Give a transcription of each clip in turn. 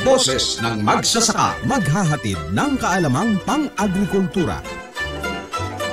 Boses ng Magsasaka, maghahatid ng kaalamang pang-agrikultura.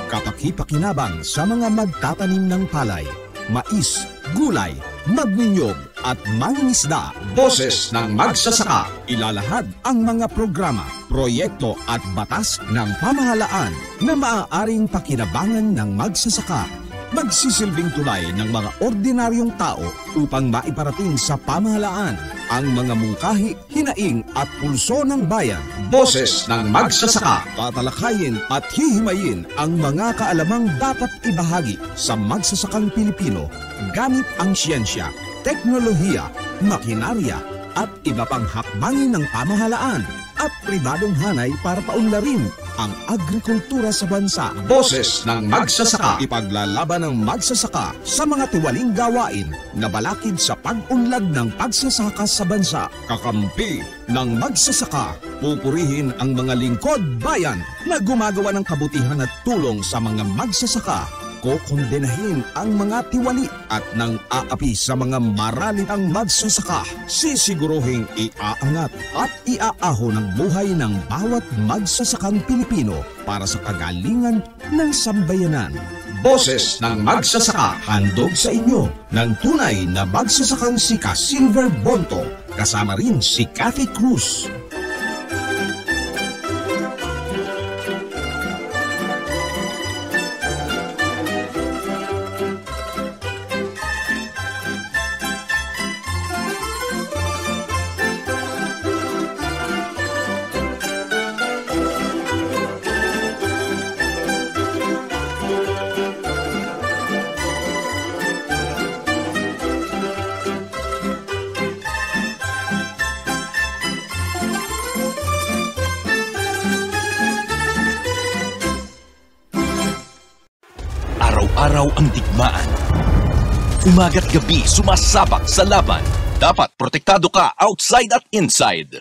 Kapaki-pakinabang sa mga magtatanim ng palay, mais, gulay, magninyog at mangingisda. Boses ng Magsasaka, ilalahad ang mga programa, proyekto at batas ng pamahalaan na maaaring pakinabangan ng magsasaka. Magsisilbing tulay ng mga ordinaryong tao upang maiparating sa pamahalaan ang mga mungkahi, hinaing at pulso ng bayan. Boses ng Magsasaka, tatalakayin at hihimayin ang mga kaalamang dapat ibahagi sa magsasakang Pilipino gamit ang siyensya, teknolohiya, makinarya at iba pang hakbangin ng pamahalaan at pribadong hanay para paunlarin ang agrikultura sa bansa. Boses ng Magsasaka, ipaglalaban ng magsasaka sa mga tiwaling gawain na balakid sa pag-unlad ng pagsasaka sa bansa. Kakampi ng magsasaka, pupurihin ang mga lingkod bayan na gumagawa ng kabutihan at tulong sa mga magsasaka. Kokondenahin ang mga tiwali at nang aapi sa mga maralitang magsasaka. Sisiguruhing iaangat at iaaho ng buhay ng bawat magsasakang Pilipino para sa kagalingan ng sambayanan. Boses ng Magsasaka, handog sa inyo ng tunay na magsasakang si Silver Bonto. Kasama rin si Cathy Cruz. Araw ang digmaan. Umaga't gabi sumasabak sa laban. Dapat protektado ka outside at inside.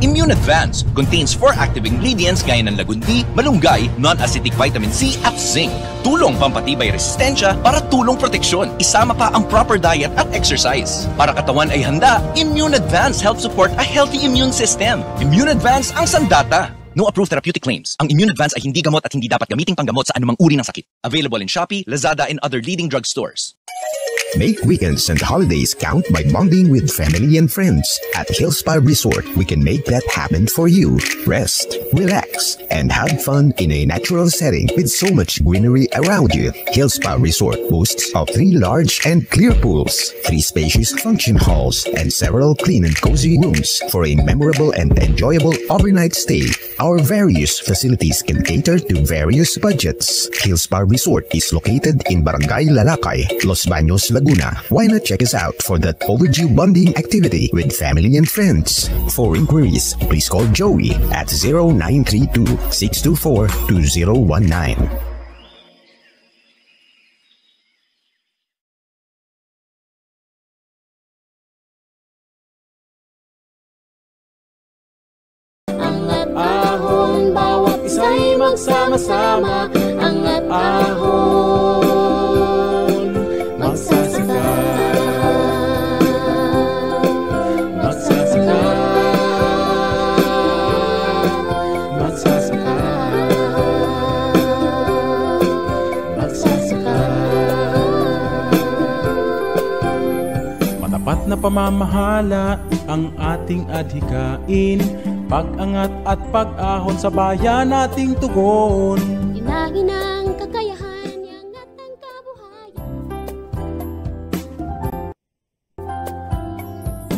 Immune Advance contains 4 active ingredients gaya ng lagundi, malunggay, non-acidic vitamin C at zinc. Tulong pampatibay resistensya para tulong proteksyon. Isama pa ang proper diet at exercise. Para katawan ay handa, Immune Advance helps support a healthy immune system. Immune Advance ang sandata. No approved therapeutic claims. Ang Immune Advance ay hindi gamot at hindi dapat gamiting panggamot sa anumang uri ng sakit. Available in Shopee, Lazada, and other leading drugstores. Make weekends and holidays count by bonding with family and friends. At Hillspa Resort, we can make that happen for you. Rest, relax, and have fun in a natural setting with so much greenery around you. Hillspa Resort boasts of 3 large and clear pools, 3 spacious function halls, and several clean and cozy rooms for a memorable and enjoyable overnight stay. Our various facilities can cater to various budgets. Hillspa Resort is located in Barangay Lalakay, Los Baños, Laguna. Why not check us out for that overdue bonding activity with family and friends? For inquiries, please call Joey at 0932-624-2019. Ahon, bawat isa'y magsama-sama. Angat ahon, magsasaka. Magsasaka. Magsasaka. Magsasaka. Matapat na pamamahala ang ating adhikain. Pag-angat at pag-ahon sa bayan nating tugon. Hinahinang kakayahan, iangat ang kabuhayan.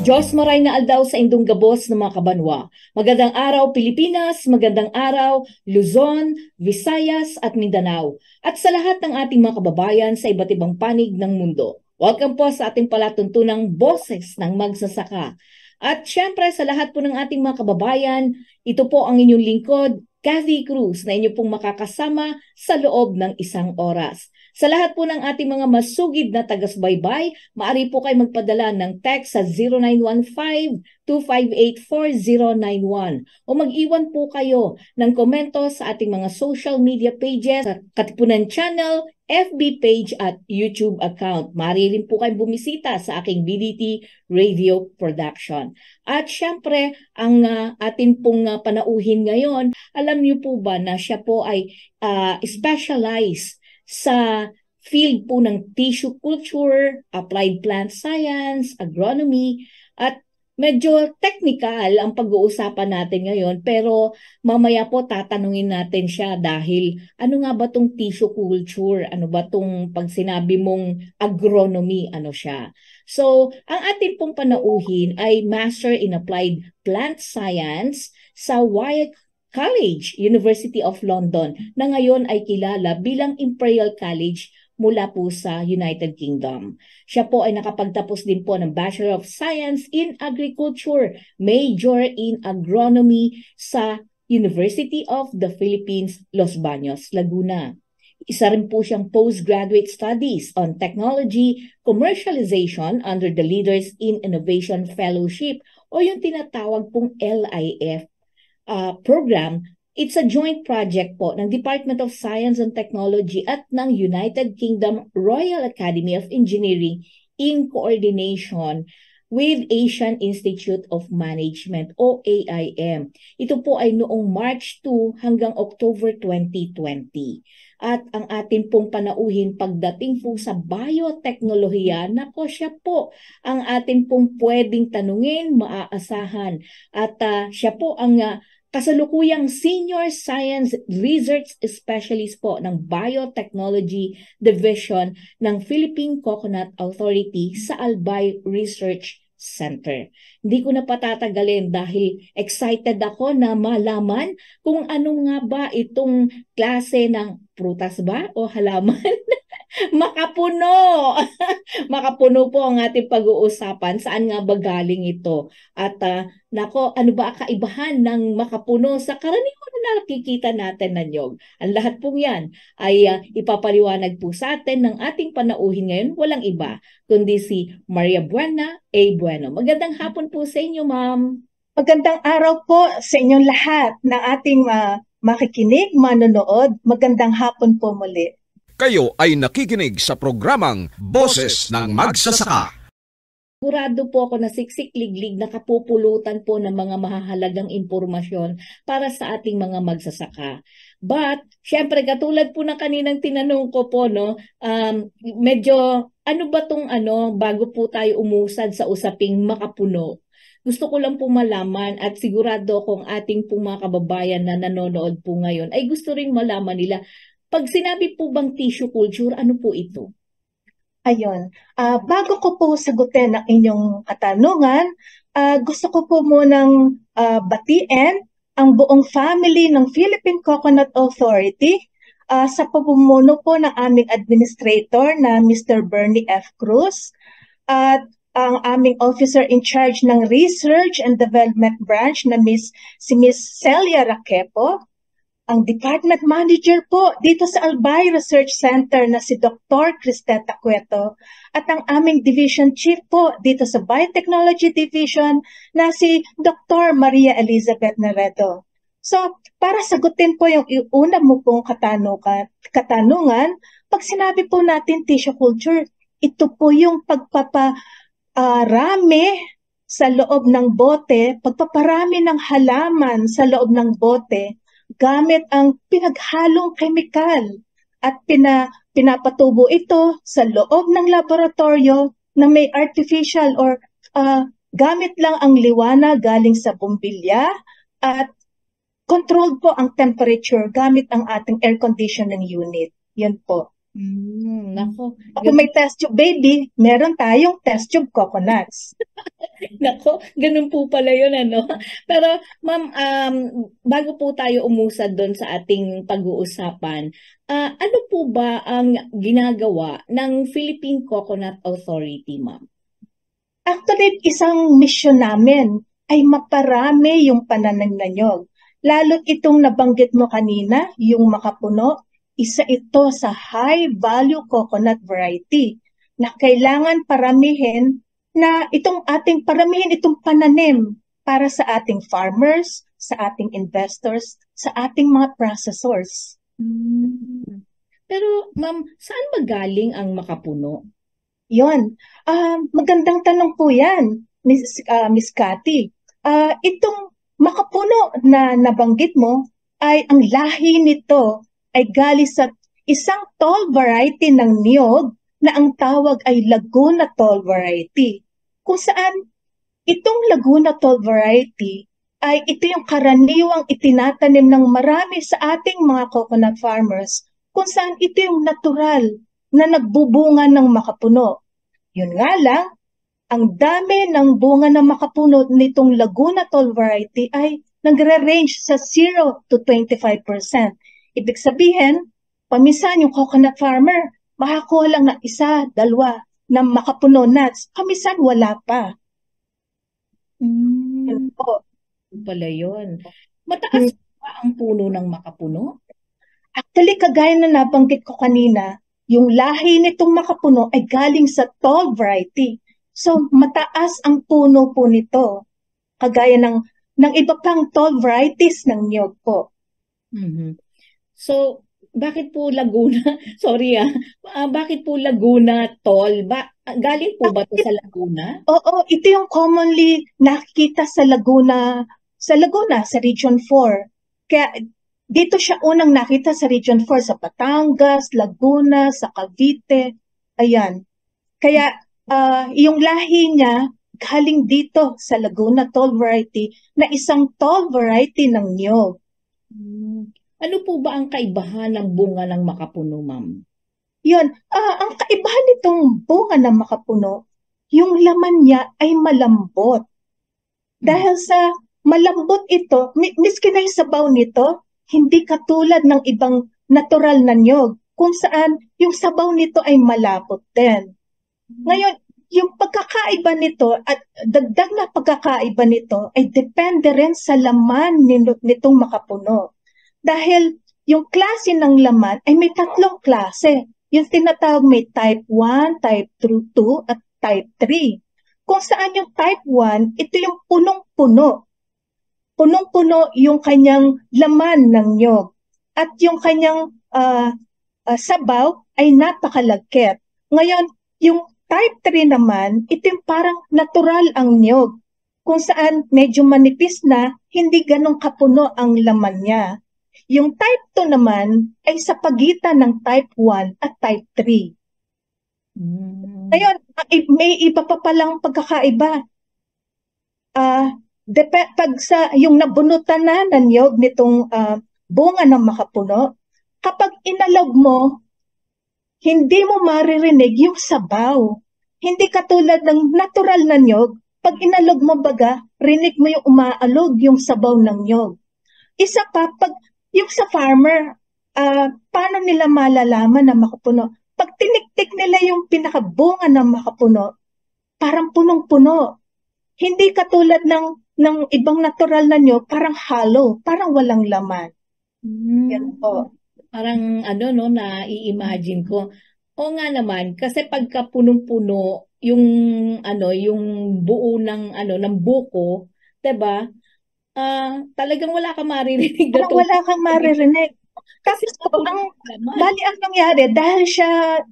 Diyos maray na aldaw sa indong gabos ng mga kabanwa. Magandang araw Pilipinas, magandang araw Luzon, Visayas at Mindanao. At sa lahat ng ating mga kababayan sa iba't ibang panig ng mundo. Welcome po sa ating palatuntunang Boses ng Magsasaka. At syempre sa lahat po ng ating mga kababayan, ito po ang inyong lingkod, Cathy Cruz, na inyo pong makakasama sa loob ng 1 oras. Sa lahat po ng ating mga masugid na taga-subaybay, maaari po kayo magpadala ng text sa 0915-258-4091 o mag-iwan po kayo ng komento sa ating mga social media pages sa Katipunan Channel, FB page at YouTube account. Maaari rin po kayong bumisita sa aking BDT Radio Production. At syempre, ang atin pong panauhin ngayon, alam niyo po ba na siya po ay specialized sa field po ng tissue culture, applied plant science, agronomy, at medyo technical ang pag-uusapan natin ngayon, pero mamaya po tatanungin natin siya dahil ano nga ba tong tissue culture? Ano ba tong pag sinabi mong agronomy? Ano siya? So, ang atin pong panauhin ay Master in Applied Plant Science sa Wycliffe College, University of London, na ngayon ay kilala bilang Imperial College mula po sa United Kingdom. Siya po ay nakapagtapos din po ng Bachelor of Science in Agriculture, Major in Agronomy sa University of the Philippines, Los Baños, Laguna. Isa rin po siyang postgraduate studies on technology commercialization under the Leaders in Innovation Fellowship o yung tinatawag pong LIF program. It's a joint project po ng Department of Science and Technology at ng United Kingdom Royal Academy of Engineering in coordination with Asian Institute of Management o AIM. Ito po ay noong March 2 hanggang October 2020. At ang atin pong panauhin pagdating po sa biotechnolohiya, nako siya po ang atin pong pwedeng tanungin, maaasahan. At siya po ang kasalukuyang Senior Science Research Specialist po ng Biotechnology Division ng Philippine Coconut Authority sa Albay Research Center. Hindi ko na patatagalin dahil excited ako na malaman kung ano nga ba itong klase ng prutas ba o halaman? Makapuno! Makapuno po ang ating pag-uusapan. Saan nga ba galing ito? At nako, ano ba kaibahan ng makapuno sa karaniwan na nakikita natin na niyog? Ang lahat pong yan ay ipapaliwanag po sa atin ng ating panauhin ngayon. Walang iba, kundi si Maria Buena A. Bueno. Magandang hapon po sa inyo, ma'am. Magandang araw po sa inyong lahat ng ating makikinig, manonood. Magandang hapon po muli. Kayo ay nakikinig sa programang Boses ng Magsasaka. Sigurado po ako na siksik-liglig na kapupulutan po ng mga mahahalagang impormasyon para sa ating mga magsasaka. But, syempre, katulad po ng kaninang tinanong ko po, no, medyo, ano ba tong bago po tayo umusad sa usaping makapuno? Gusto ko lang po malaman at sigurado kung ating pong mga kababayan na nanonood po ngayon ay gusto rin malaman nila. Pag sinabi po bang tissue culture, ano po ito? Ayun. Bago ko po sagutin ang inyong katanungan, gusto ko po munang batiin ang buong family ng Philippine Coconut Authority sa pamumuno po ng aming administrator na Mr. Bernie F. Cruz at ang aming officer in charge ng Research and Development Branch na si Miss Celia Raquepo, ang department manager po dito sa Albay Research Center na si Dr. Cristeta Cueto at ang aming division chief po dito sa Biotechnology Division na si Dr. Maria Elizabeth Naredo. So, para sagutin po yung una mo pong katanungan, pag sinabi po natin tissue culture, ito po yung pagpaparami sa loob ng bote, pagpaparami ng halaman sa loob ng bote, gamit ang pinaghalong kemikal at pinapatubo ito sa loob ng laboratorio na may artificial or gamit lang ang liwanag galing sa bumbilya at controlled po ang temperature gamit ang ating air conditioning unit. Yan po. Nako. Kung may test tube baby, meron tayong test tube coconuts. Nako, ganun po pala yun, ano? Pero, ma'am, bago po tayo umusad doon sa ating pag-uusapan, ano po ba ang ginagawa ng Philippine Coconut Authority, ma'am? Actually, isang mission namin ay maparami yung pananim na nyog. Lalo itong nabanggit mo kanina, yung makapuno, isa ito sa high-value coconut variety na kailangan paramihin itong pananim para sa ating farmers, sa ating investors, sa ating mga processors. Pero ma'am, saan ba galing ang makapuno? Yon. Magandang tanong po yan, Miss Cathy. Itong makapuno na nabanggit mo ay ang lahi nito ay galing sa isang tall variety ng niyog na ang tawag ay Laguna tall variety. Kung saan itong Laguna tall variety ay ito yung karaniwang itinatanim ng marami sa ating mga coconut farmers kung saan ito yung natural na nagbubunga ng makapuno. Yun nga lang, ang dami ng bunga na makapuno nitong Laguna tall variety ay nagre-range sa 0 to 25%. Ibig sabihin, paminsan yung coconut farmer, makakuha lang ng isa, dalawa na makapuno nuts. Paminsan wala pa. Yun po. Pala yun. Mataas ba ang puno ng makapuno? Actually, kagaya na nabanggit ko kanina, yung lahi nitong makapuno ay galing sa tall variety. So, mataas ang puno po nito. Kagaya ng iba pang tall varieties ng niyog po. So, bakit po Laguna? Sorry bakit po Laguna tall? Galing po ba to sa Laguna? Oo, ito yung commonly nakikita sa Laguna, sa Region 4. Kaya dito siya unang nakita sa Region 4, sa Batangas, Laguna, sa Cavite. Ayan. Kaya yung lahi niya galing dito sa Laguna tall variety na isang tall variety ng niyog. Ano po ba ang kaibahan ng bunga ng makapuno, ma'am? Yun, ang kaibahan nitong bunga ng makapuno, yung laman niya ay malambot. Dahil sa malambot ito, miski na yung sabaw nito, hindi katulad ng ibang natural na niyog, kung saan yung sabaw nito ay malapot din. Ngayon, yung pagkakaiba nito at dagdag na pagkakaiba nito ay depende rin sa laman nitong makapuno. Dahil yung klase ng laman ay may tatlong klase. Yung tinatawag may type 1, type 2, at type 3. Kung saan yung type 1, ito yung punong-puno. Punong-puno yung kanyang laman ng niyog. At yung kanyang sabaw ay napakalagkit. Ngayon, yung type 3 naman, ito yung parang natural ang niyog. Kung saan medyo manipis na, hindi ganong kapuno ang laman niya. Yung type 2 naman ay sa pagitan ng type 1 at type 3. Ngayon, may iba pa palang pagkakaiba. Pag sa yung nabunutan na ng niyog nitong bunga ng makapuno, kapag inalog mo, hindi mo maririnig yung sabaw. Hindi katulad ng natural na niyog, pag inalog mo baga, rinig mo yung umaalog yung sabaw ng niyog. Isa pa, pag yung sa farmer, paano nila malalaman na makapuno? Pag tiniktik nila yung pinakabunga ng makapuno, parang punong-puno. Hindi katulad ng ibang natural na niyog, parang hollow, parang walang laman. Yan po. Parang na-i-imagine ko. O nga naman, kasi pagka punong-puno, yung buo ng buko, 'di ba? Talagang wala kang maririnig na Parang wala kang maririnig. Kasi bali ang nangyari,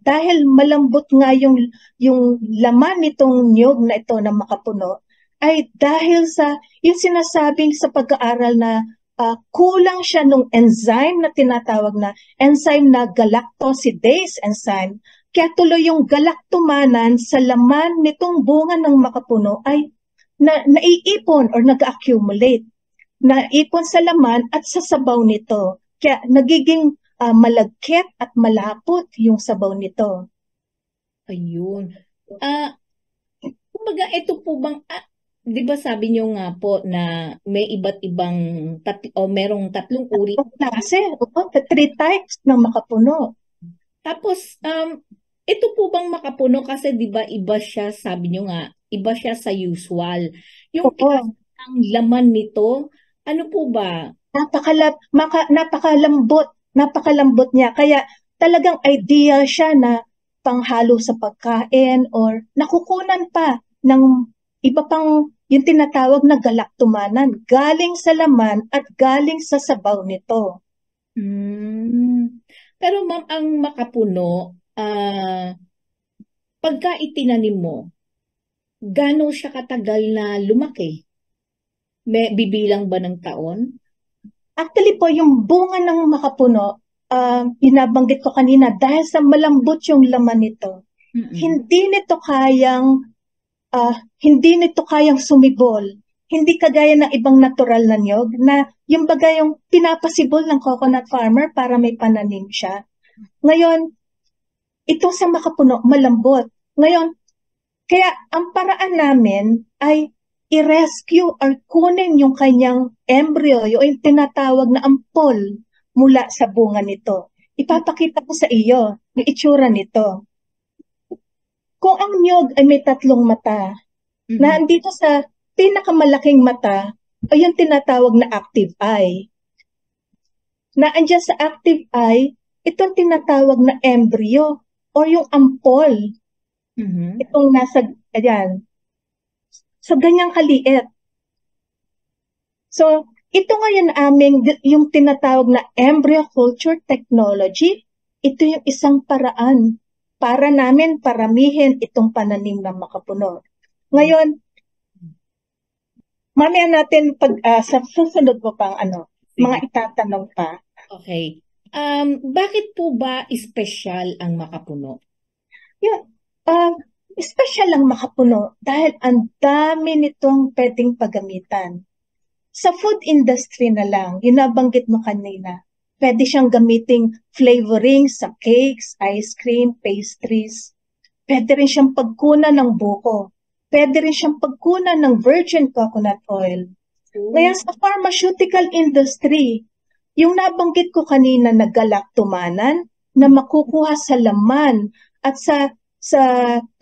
dahil malambot nga yung laman nitong niyog na ito na makapuno, ay dahil sa yung sinasabing sa pag-aaral na kulang siya nung enzyme na tinatawag na enzyme na galactosidase enzyme. Kaya tuloy yung galactomanan sa laman nitong bunga ng makapuno ay naiipon or nag-accumulate. Naipon sa laman at sa sabaw nito. Kaya nagiging malagkit at malapot yung sabaw nito. Ayun. Kumbaga, ito po bang, di ba sabi niyo nga po na may iba't ibang, merong tatlong uri. Klase, 3 types ng makapuno. Tapos, ito po bang makapuno kasi di ba iba siya, sabi niyo nga, iba siya sa usual. Yung ang laman nito, ano po ba? Napakalambot niya. Kaya talagang ideal siya na panghalo sa pagkain or nakukunan pa ng iba pang yung tinatawag na galactomanan. Galing sa laman at galing sa sabaw nito. Pero ma'am, ang makapuno, pagka itinanim mo, gaano siya katagal na lumaki? May bibilang ba ng taon? Actually po, yung bunga ng makapuno, binabanggit ko kanina, dahil sa malambot yung laman nito, hindi nito kayang sumibol. Hindi kagaya ng ibang natural na niyog na yung bagay yung pinapasibol ng coconut farmer para may pananim siya. Ngayon, ito sa makapuno, malambot. Ngayon, kaya ang paraan namin ay i-rescue or kunin yung kanyang embryo, yung tinatawag na ampol mula sa bunga nito. Ipapakita ko sa iyo yung itsura nito. Kung ang niyog ay may 3 mata, na andito sa pinakamalaking mata o yung tinatawag na active eye. Na andyan sa active eye, itong tinatawag na embryo or yung ampol. Itong nasa, ayan. So, ganyang kaliit. So, ito ngayon aming, yung tinatawag na embryo culture technology, ito yung isang paraan para namin paramihin itong pananim ng makapuno. Ngayon, mamaya natin sa susunod mo pang mga itatanong pa. Okay. Bakit po ba espesyal ang makapuno? Yun, espesyal ang makapuno dahil ang dami nitong pwedeng paggamitan. Sa food industry na lang, yun nabanggit mo kanina, pwede siyang gamiting flavoring sa cakes, ice cream, pastries. Pwede rin siyang pagkunan ng buko. Pwede rin siyang pagkunan ng virgin coconut oil. Ngayon sa pharmaceutical industry, yung nabanggit ko kanina na galactumanan na makukuha sa laman at sa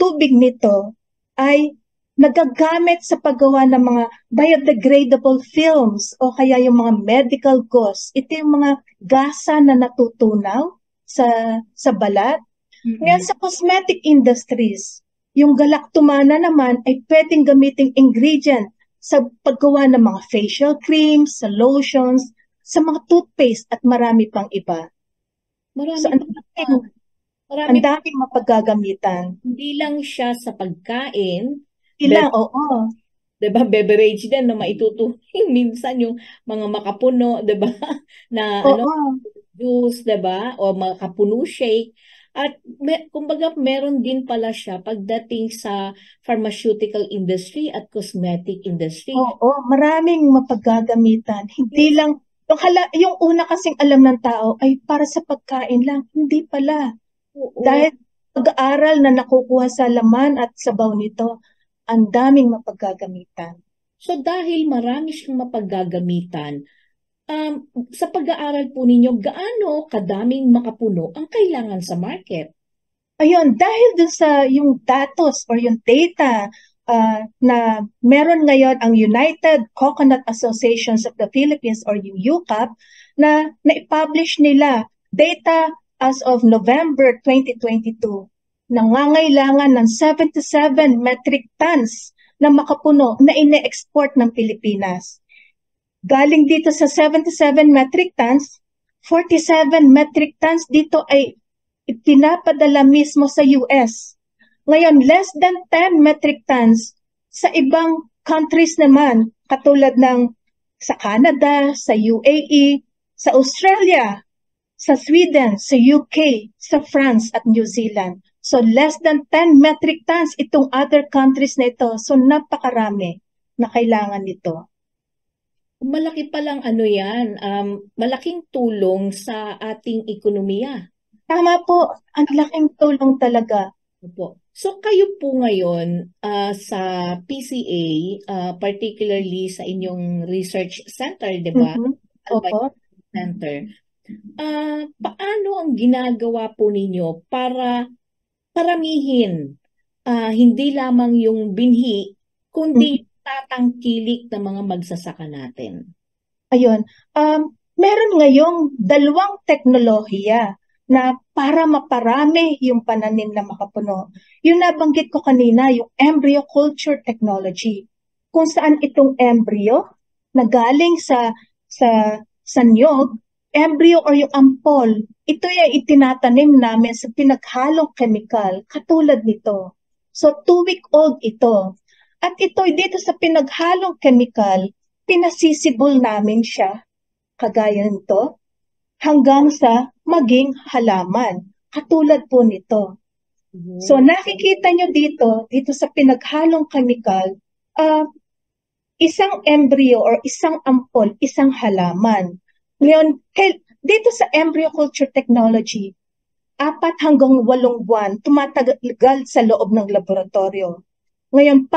tubig nito ay nagagamit sa paggawa ng mga biodegradable films o kaya yung mga medical gauze. Ito yung mga gasa na natutunaw sa balat. Ngayon sa cosmetic industries, yung galactumana naman ay pwedeng gamiting ingredient sa paggawa ng mga facial creams, sa lotions, sa mga toothpaste at marami pang iba. So, ang daming mapaggagamitan. Hindi lang siya sa pagkain. Oo. Diba, beverage din na maituturing minsan yung mga makapuno, diba? Na juice, diba? O makapuno shake. At kumbaga meron din pala siya pagdating sa pharmaceutical industry at cosmetic industry. Oo, maraming mapaggagamitan. Hindi lang, yung una kasing alam ng tao ay para sa pagkain lang. Hindi pala. Dahil pag-aaral na nakukuha sa laman at sabaw nito, ang daming mapaggagamitan. So dahil marami siyang mapaggagamitan, sa pag-aaral po ninyo, gaano kadaming makapuno ang kailangan sa market? Ayun, dahil dun sa yung datos or yung data na meron ngayon ang United Coconut Associations of the Philippines or yung UCAP na na-publish nila data as of November 2022. Nangangailangan ng 77 metric tons na makapuno na ine-export ng Pilipinas. Galing dito sa 77 metric tons, 47 metric tons dito ay ipinapadala mismo sa US. Ngayon, less than 10 metric tons sa ibang countries naman, katulad ng sa Canada, sa UAE, sa Australia, sa Sweden, sa UK, sa France at New Zealand. So less than 10 metric tons itong other countries na ito. So napakarami na kailangan nito. Malaki palang yan, malaking tulong sa ating ekonomiya. Tama po, ang laking tulong talaga. Opo. So kayo po ngayon sa PCA, particularly sa inyong research center, di ba? Opo. Center. Paano ang ginagawa po ninyo para paramihin hindi lamang yung binhi, kundi tatangkilik ng mga magsasaka natin? Ayun, meron ngayong 2 teknolohiya na para maparami yung pananim na makapuno. Yung nabanggit ko kanina, yung embryo culture technology, kung saan itong embryo na galing sa niyog embryo or yung ampol, ito yung itinatanim namin sa pinaghalong chemical, katulad nito. So 2-week-old ito. At ito, dito sa pinaghalong chemical, pinasisibol namin siya, kagaya nito, hanggang sa maging halaman, katulad po nito. So nakikita nyo dito sa pinaghalong chemical, isang embryo or isang ampol, isang halaman. Ngayon, dito sa embryo culture technology, 4 hanggang 8 buwan tumatagal sa loob ng laboratorio. Ngayon,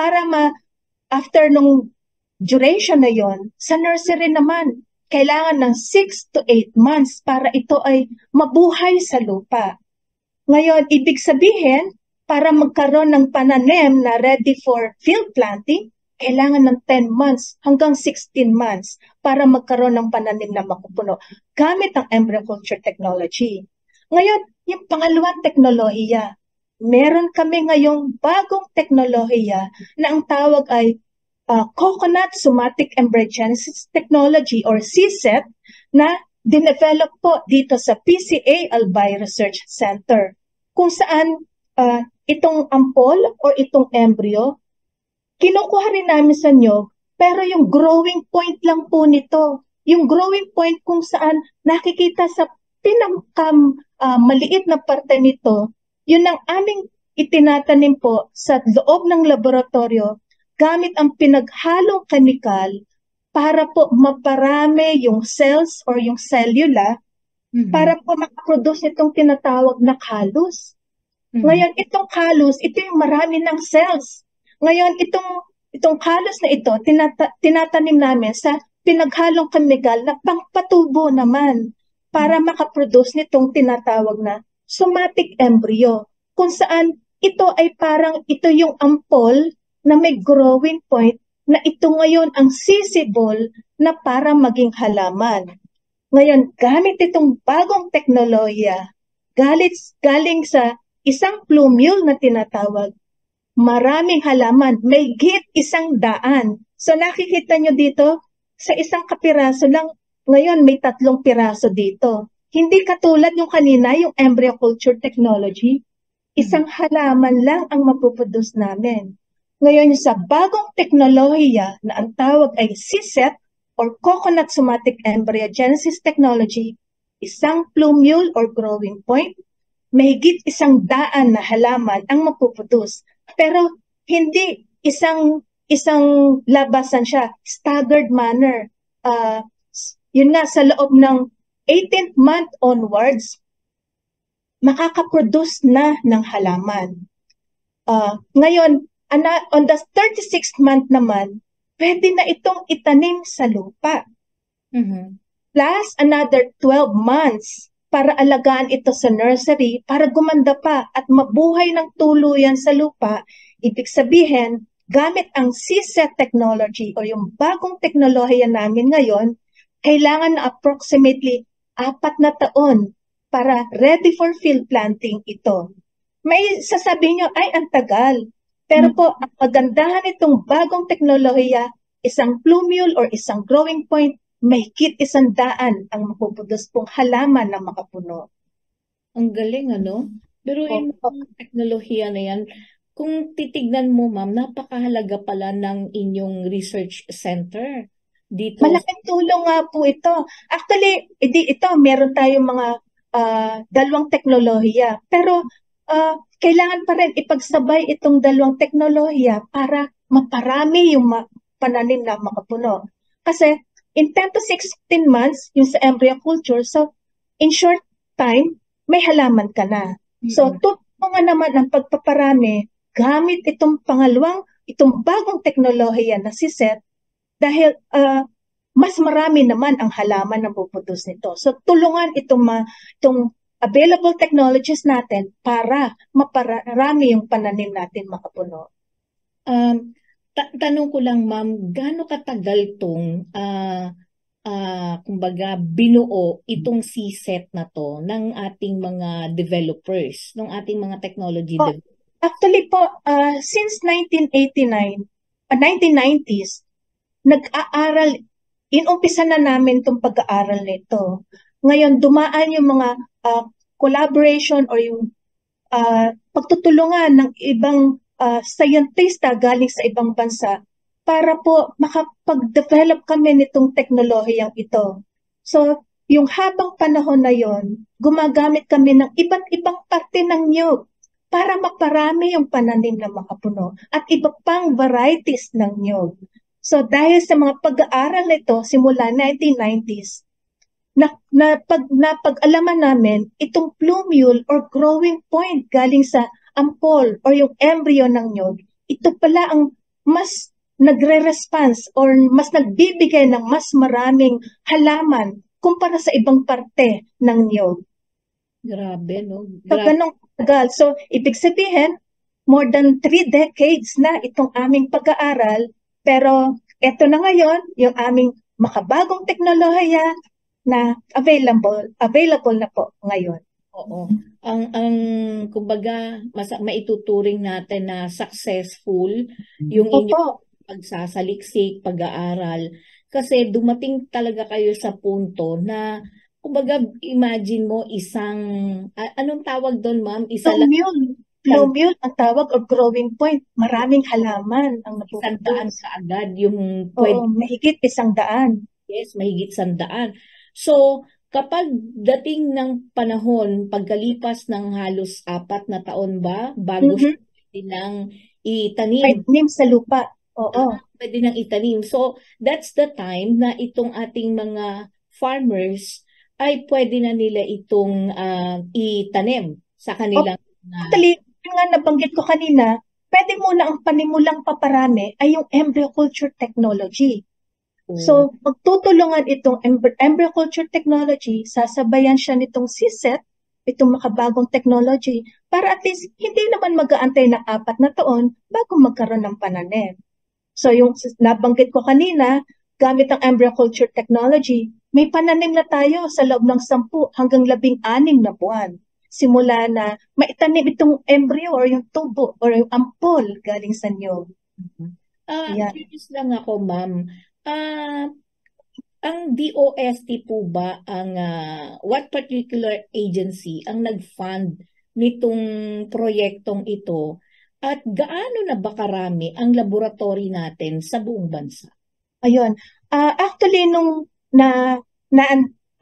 after nung duration na yon, sa nursery naman, kailangan ng 6 to 8 months para ito ay mabuhay sa lupa. Ngayon, ibig sabihin, para magkaroon ng pananim na ready for field planting, kailangan ng 10 months hanggang 16 months para magkaroon ng pananim na makupuno gamit ang embryo culture technology. Ngayon, yung pangalawang teknolohiya, meron kami ngayong bagong teknolohiya na ang tawag ay Coconut Somatic Embryogenesis Technology or CSET na dinevelop po dito sa PCA Albay Research Center, kung saan itong ampol or itong embryo, kinukuha rin namin sa nyog, pero yung growing point lang po nito. Yung growing point kung saan nakikita sa maliit na parte nito, yun ang aming itinatanim po sa loob ng laboratorio gamit ang pinaghalong chemical para po maparami yung cells or yung cellula para po makaproduce itong tinatawag na callus. Ngayon, itong callus, ito yung marami ng cells. Ngayon, itong callus na ito, tinatanim namin sa pinaghalong chemical na pangpatubo naman para makaproduce nitong tinatawag na somatic embryo, kung saan ito ay parang ito yung ampol na may growing point na ito ngayon ang sisibol na para maging halaman. Ngayon, gamit itong bagong teknolohiya, galing sa isang plumule na tinatawag, maraming halaman, may higit 100. So nakikita nyo dito, sa isang kapiraso lang, ngayon may 3 piraso dito. Hindi katulad yung kanina, yung embryo culture technology, isang halaman lang ang mapuproduce namin. Ngayon sa bagong teknolohiya na ang tawag ay CSET or Coconut Somatic Embryogenesis Technology, isang plumule or growing point, may higit 100 na halaman ang mapuproduce. Pero hindi isang labasan siya, staggered manner. Yun nga, sa loob ng 18th month onwards, makakaproduce na ng halaman. Ngayon, on the 36th month naman, pwede na itong itanim sa lupa. Plus another 12 months para alagaan ito sa nursery para gumanda pa at mabuhay ng tuluyan sa lupa. Ibig sabihin, gamit ang CSET technology o yung bagong teknolohiya namin ngayon, kailangan na approximately 4 na taon para ready for field planting ito. May sasabihin nyo, ay ang tagal. Pero po, ang pagandahan itong bagong teknolohiya, isang plumule or isang growing point, may higit 100 ang mapuproduce pong halaman na makapuno. Ang galing, ano? Pero yung teknolohiya na yan, kung titignan mo, ma'am, napakahalaga pala ng inyong research center dito. Malaking tulong nga po ito. Actually, ito, meron tayong mga 2 teknolohiya. Pero kailangan pa rin ipagsabay itong 2 teknolohiya para maparami yung pananim na makapuno. Kasi in 10 to 16 months, yung sa embryo culture, so in short time, may halaman ka na. So tutulungan naman ang pagpaparami gamit itong bagong teknolohiya na CSET dahil mas marami naman ang halaman na puputus nito. So tulungan itong available technologies natin para maparami yung pananim natin makapuno. Tanong ko lang, ma'am, gaano katagal itong kumbaga binuo itong CSET na to ng ating mga developers, ng ating mga technology developers? Actually po, since 1990s, nag-aaral, inumpisa na namin itong pag-aaral nito. Ngayon, dumaan yung mga collaboration or yung pagtutulungan ng ibang scientista galing sa ibang bansa para po makapag-develop kami nitong teknolohiyang ito. So, yung habang panahon na yon, gumagamit kami ng iba't ibang parte ng niyog para maparami yung pananim ng makapuno at iba pang varieties ng niyog. So, dahil sa mga pag-aaral nito simula 1990s, napag-alaman namin itong plumule or growing point galing sa ampol or yung embryo ng nyog, ito pala ang mas nagre-response or mas nagbibigay ng mas maraming halaman kumpara sa ibang parte ng nyog. Grabe, no? So, ganong tagal. So, ibig sabihin, more than 3 decades na itong aming pag-aaral, pero eto na ngayon, yung aming makabagong teknolohiya na available na po ngayon. Oo. Ang kumbaga maituturing natin na successful yung inyong pagsasaliksik, pag-aaral kasi dumating talaga kayo sa punto na kumbaga imagine mo isang anong tawag doon, ma'am? Plumule ang tawag o growing point. Maraming halaman ang napupunta. 100 kaagad yung Oo, mahigit 100. Yes, mahigit 100. So, kapag dating ng panahon, pagkalipas ng halos 4 na taon ba, bago pwede nang itanim. Itanim sa lupa. Oo. Pwede nang itanim. So, that's the time na itong ating mga farmers ay pwede na nila itong itanim sa kanilang... Actually, yung nga nabanggit ko kanina, pwede muna ang panimulang paparami ay yung embryo culture technology. So, magtutulungan itong embryo culture technology, sasabayan siya nitong CSET, itong makabagong technology, para at least hindi naman mag-aantay ng 4 na taon bago magkaroon ng pananim. So, yung nabanggit ko kanina, gamit ang embryo culture technology, may pananim na tayo sa loob ng 10 hanggang 16 na buwan. Simula na maitanim itong embryo or yung tubo or yung ampol galing sa niyog. Curious lang ako, ma'am. Ang DOST po ba what particular agency ang nag-fund nitong proyektong ito at gaano na ba karami ang laboratory natin sa buong bansa? Ayun. Actually, nung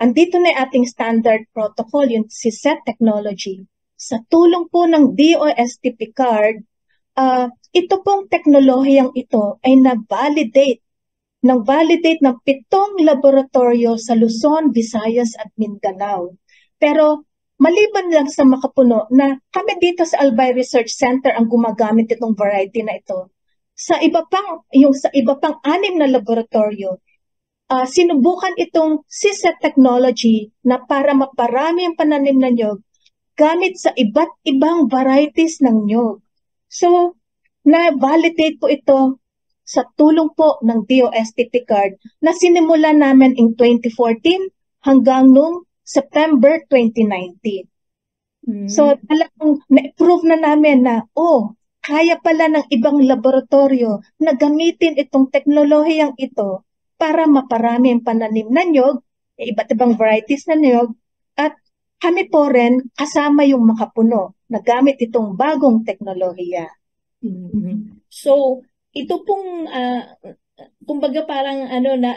andito na ating standard protocol, yung CSET technology, sa tulong po ng DOST Picard, ito pong teknolohiyang ito ay nag-validate ng 7 laboratorio sa Luzon, Visayas at Mindanao. Pero maliban lang sa makapuno na kami dito sa Albay Research Center ang gumagamit itong variety na ito. Sa iba pang 6 na laboratorio, sinubukan itong CSET technology na para maparami ang pananim na nyog gamit sa iba't ibang varieties ng nyog. So, na-validate po ito sa tulong po ng DOST Picard na sinimulan namin in 2014 hanggang noong September 2019. So, talagang na-prove na namin na, kaya pala ng ibang laboratorio na gamitin itong teknolohiyang ito para maparami ang pananim na nyog, iba't ibang varieties na nyog, at kami po rin kasama yung makapuno na gamit itong bagong teknolohiya. So, ito pong, kumbaga parang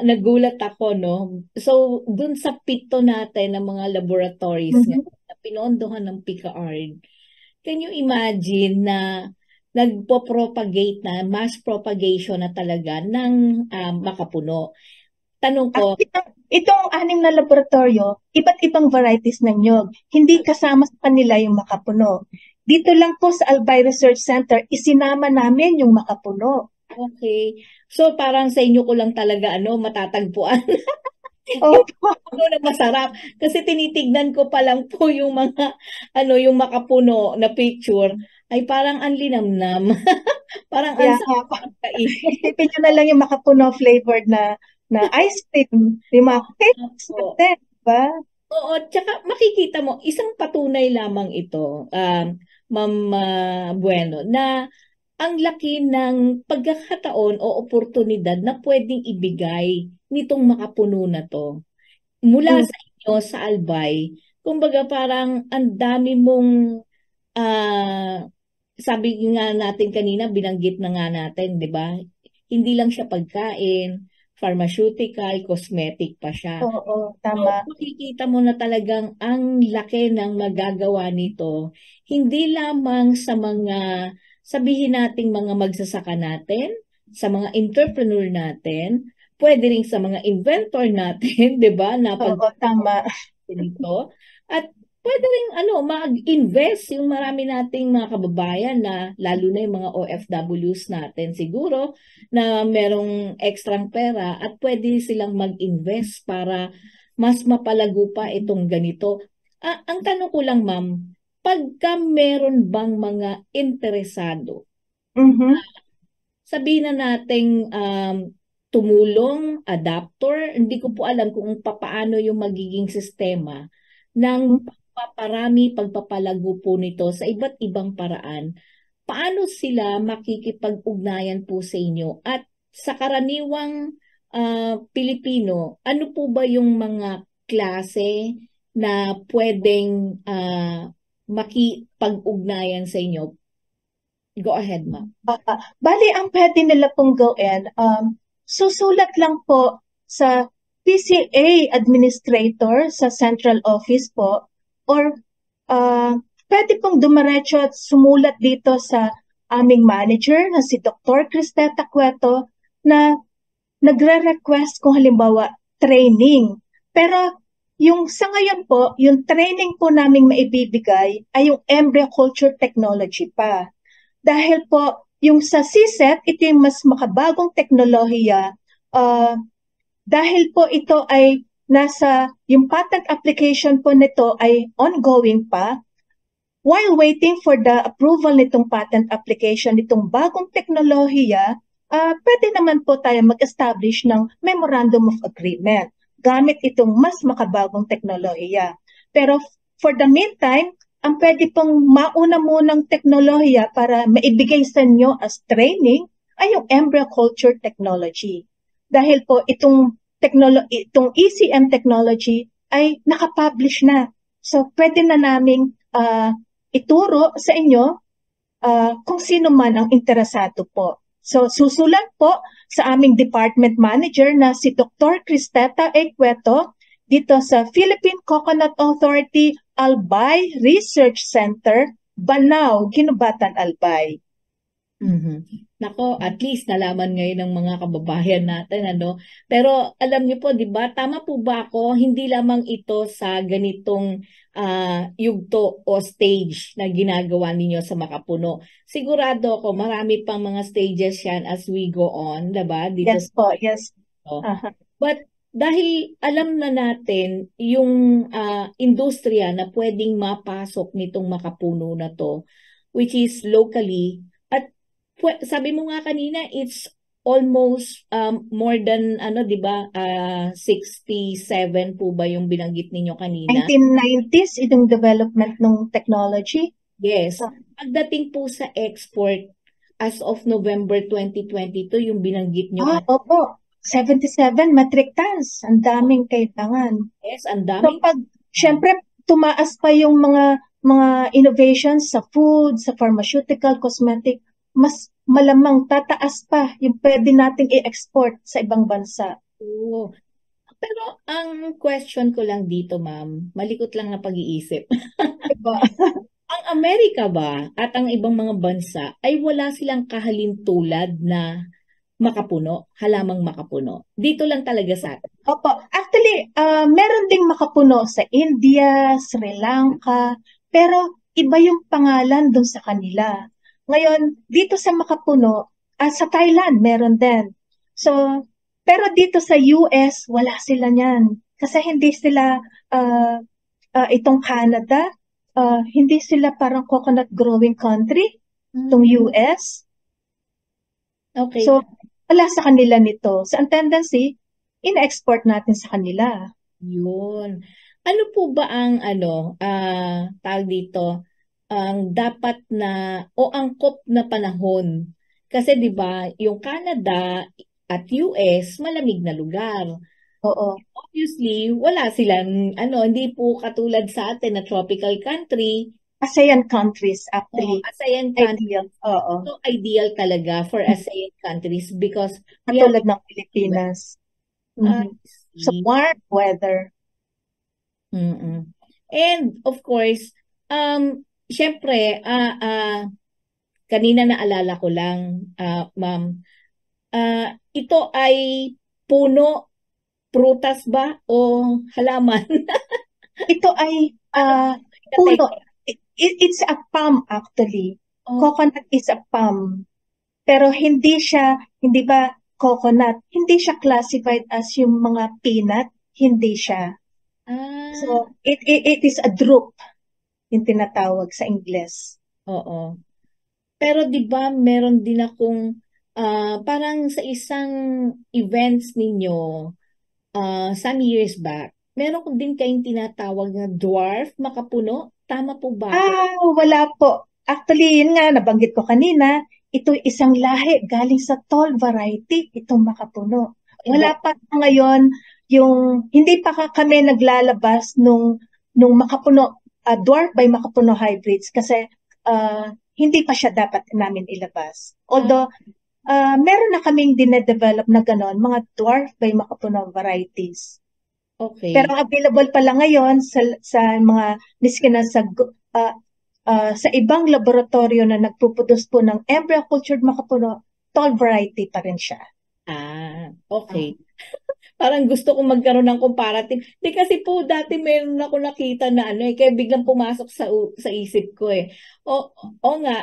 nagulat ako, no? So, dun sa 7 natin ng mga laboratories na pinondohan ng Picard, can you imagine na nagpo-propagate na, mass propagation na talaga ng makapuno? Tanong ko... Itong 6 na laboratorio, iba't ibang varieties ng nyog. Hindi kasama sa kanila yung makapuno. Dito lang po sa Albay Research Center, isinama namin yung makapuno. Okay. So parang sa inyo ko lang talaga matatagpuan. Na masarap. Kasi tinitignan ko pa lang po yung mga yung makapuno na picture. Ay parang ang linamnam. Parang ang sarap kainin. Isipin nyo na lang yung makapuno flavored na ice cream. Yung mga cakes natin, diba? Oo, tsaka makikita mo, isang patunay lamang ito, Ma'am Bueno, na ang laki ng pagkakataon o oportunidad na pwedeng ibigay nitong makapuno na to. Mula sa nyo sa Albay, kumbaga parang ang dami mong sabi nga natin kanina, binanggit na nga natin, di ba? Hindi lang siya pagkain, pharmaceutical, cosmetic pa siya. Oo, So, tama. makikita mo na talagang ang laki ng magagawa nito. Hindi lamang sa mga, sabihin nating mga magsasaka natin, sa mga entrepreneur natin, pwede rin sa mga inventor natin, di ba? Na pag Oo, tama. dito. At pwede rin mag-invest yung marami nating mga kababayan na lalo na yung mga OFWs natin siguro na merong extrang pera at pwede silang mag-invest para mas mapalago pa itong ganito. Ang tanong ko lang, ma'am, pagka meron bang mga interesado, Mhm. sabihin na nating tumulong, adapter, hindi ko po alam kung papaano yung magiging sistema ng pagpaparami, pagpapalago po nito sa iba't ibang paraan. Paano sila makikipag-ugnayan po sa inyo? At sa karaniwang Pilipino, ano po ba yung mga klase na pwedeng makipag-ugnayan sa inyo? Go ahead, ma'am. Bali, ang pwede nila pong gawin, susulat lang po sa PCA administrator sa central office po or pwede pong dumiretso at sumulat dito sa aming manager na si Dr. Cristeta Cueto na nagre-request kung halimbawa training. Pero yung sa ngayon po, yung training po naming maibibigay ay yung embryo culture technology pa. Dahil po, yung sa CSET, ito yung mas makabagong teknolohiya. Dahil po ito ay yung patent application po nito ay ongoing pa. While waiting for the approval nitong patent application, nitong bagong teknolohiya, pwede naman po tayo mag-establish ng Memorandum of Agreement gamit itong mas makabagong teknolohiya. Pero for the meantime, ang pwede pong mauna munang teknolohiya para maibigay sa inyo as training ay yung embryo culture technology. Dahil po itong ECM technology ay nakapublish na. So pwede na naming ituro sa inyo kung sino man ang interesado po. So susulat po sa aming department manager na si Dr. Cristeta A. Cueto dito sa Philippine Coconut Authority Albay Research Center, Banao, Ginubatan, Albay. Nako, at least nalaman ngayon ng mga kababayan natin, ano? Pero alam niyo po, di ba, tama po ba ako, hindi lamang ito sa ganitong yugto o stage na ginagawa ninyo sa Makapuno. Sigurado ako, marami pang mga stages yan as we go on, di ba? Dito Yes po, yes. But dahil alam na natin yung industriya na pwedeng mapasok nitong Makapuno na to, which is locally, at sabi mo nga kanina, it's almost more than, 'di ba, 67 po ba yung binanggit ninyo kanina? 1990s, itong development ng technology. Yes. Pagdating po sa export, as of November 2022, yung binanggit nyo kanina. Opo. 77 metric tons. Ang daming kailangan. Yes, ang daming. So syempre, tumaas pa yung mga innovations sa food, sa pharmaceutical, cosmetic, mas malamang tataas pa yung pwede nating i-export sa ibang bansa. Pero ang question ko lang dito, ma'am, malikot lang na pag-iisip. Diba? Ang Amerika ba at ang ibang mga bansa ay wala silang kahalintulad na Makapuno, halamang Makapuno. Dito lang talaga sa atin. Opo. Actually, meron ding Makapuno sa India, Sri Lanka, pero iba yung pangalan dun sa kanila. Ngayon, dito sa Makapuno, sa Thailand, meron din. So, pero dito sa US, wala sila niyan. Kasi hindi sila, itong Canada, hindi sila parang coconut growing country, itong US. Okay. So, wala sa kanila nito. So, ang tendency, in-export natin sa kanila. Yun. Ano po ba ang tawag dito, ang dapat na o angkop na panahon? Kasi 'di ba, yung Canada at US malamig na lugar. Oo. obviously, wala silang, hindi po katulad sa atin na tropical country. ASEAN countries, O actually. ASEAN countries. Ideal. Oo. So, ideal talaga for ASEAN countries because we have Katulad ng Pilipinas. I So, see. warm weather. Mm-mm. And of course, syempre, kanina naalala ko lang, ma'am, ito ay puno, prutas ba o halaman? Ito ay puno. It's a palm actually. Coconut is a palm. Pero hindi ba coconut, hindi siya classified as yung mga peanut, hindi siya. So, it is a drupe, yung tinatawag sa Ingles. Oo. Pero 'di ba meron din akong parang sa isang events ninyo some years back, meron din kayong tinatawag na dwarf makapuno. Tama po ba ako? Wala po. Actually, yun nga, nabanggit ko kanina, ito isang lahi galing sa tall variety, itong makapuno. Wala pa ngayon hindi pa kami naglalabas nung makapuno, dwarf by makapuno hybrids kasi hindi pa siya dapat namin ilabas. Although, meron na kaming dinedevelop na ganon, mga dwarf by makapuno varieties. Okay. Pero available pa lang ngayon sa mga miskin na sa ibang laboratorio na nagpuproduce po ng embryo cultured makapuno, tall variety pa rin siya. Okay. Parang gusto kong magkaroon ng comparative. Di kasi po dati meron ako nakita na kaya biglang pumasok sa isip ko eh. Nga,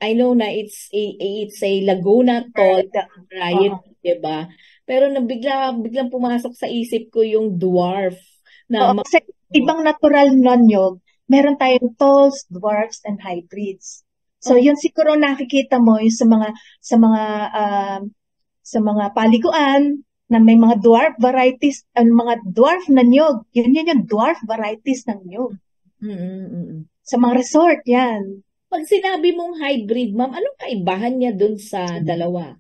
I know na it's a Laguna tall variety, diba? Pero biglang pumasok sa isip ko yung dwarf na kasi ibang natural nonyog, meron tayong talls, dwarfs, and hybrids. So yun siguro nakikita mo yung sa mga paliguan na may mga dwarf varieties, mga dwarf na nyog. Yun yung dwarf varieties ng nyog. Sa mga resort, yan. Pag sinabi mong hybrid, ma'am, anong kaibahan niya dun sa dalawa?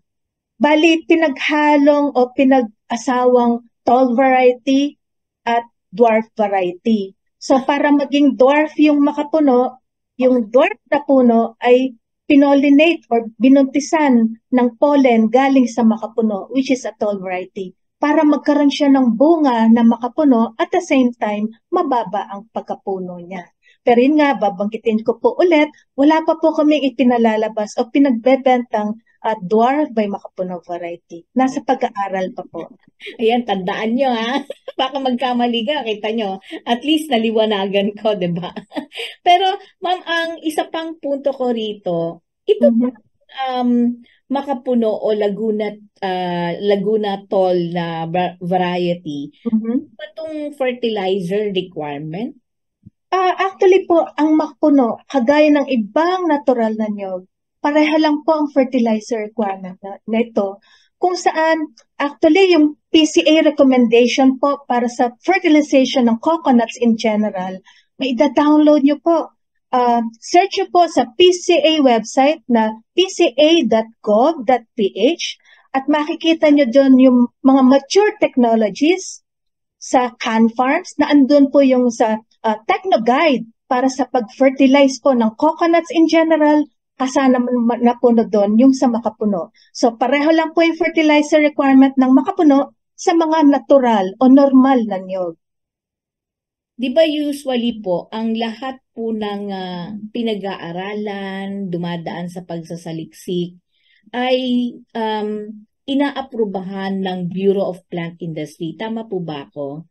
Bali, pinaghalong o pinag-asawang tall variety at dwarf variety. So, para maging dwarf yung makapuno, yung dwarf na puno ay pinollinate or binuntisan ng pollen galing sa makapuno, which is a tall variety, para magkaroon siya ng bunga na makapuno at the same time, mababa ang pagkapuno niya. Pero yun nga, babanggitin ko po ulit, wala pa po kaming ipinalalabas o pinagbebentang dwarf by makapuno variety. Nasa pag-aaral pa po. Ayan, tandaan nyo ha. Baka magkamali ka, kita nyo. At least naliwanagan ko, di ba? Pero, ma'am, ang isa pang punto ko rito, ito makapuno o Laguna tall na variety, ba itong fertilizer requirement? Actually po, ang makapuno, kagaya ng ibang natural na nyog, pareha lang po ang fertilizer requirement na ito. Kung saan, actually, yung PCA recommendation po para sa fertilization ng coconuts in general, may ida-download nyo po. Search nyo po sa PCA website na pca.gov.ph at makikita nyo doon yung mga mature technologies sa Can Farms na andun po yung sa Techno Guide para sa pag-fertilize po ng coconuts in general, kasama na po na doon yung sa makapuno. So pareho lang po yung fertilizer requirement ng makapuno sa mga natural o normal na niyog. Di ba usually po, ang lahat po ng pinag-aaralan, dumadaan sa pagsasaliksik, ay inaaprubahan ng Bureau of Plant Industry. Tama po ba ako?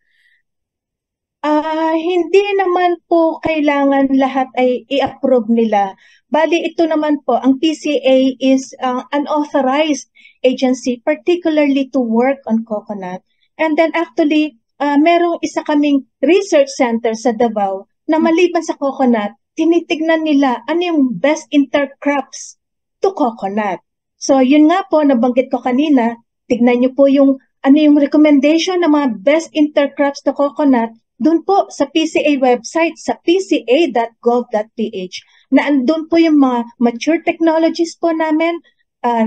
Hindi naman po kailangan lahat ay i-approve nila. Bali, ito naman po, ang PCA is an authorized agency, particularly to work on coconut. And then actually, merong isa kaming research center sa Davao na maliban sa coconut, tinitignan nila ano yung best intercrops to coconut. So yun nga po, nabanggit ko kanina, tignan nyo po yung ano yung recommendation ng mga best intercrops to coconut doon po sa PCA website, sa pca.gov.ph, na andun po yung mga mature technologies po namin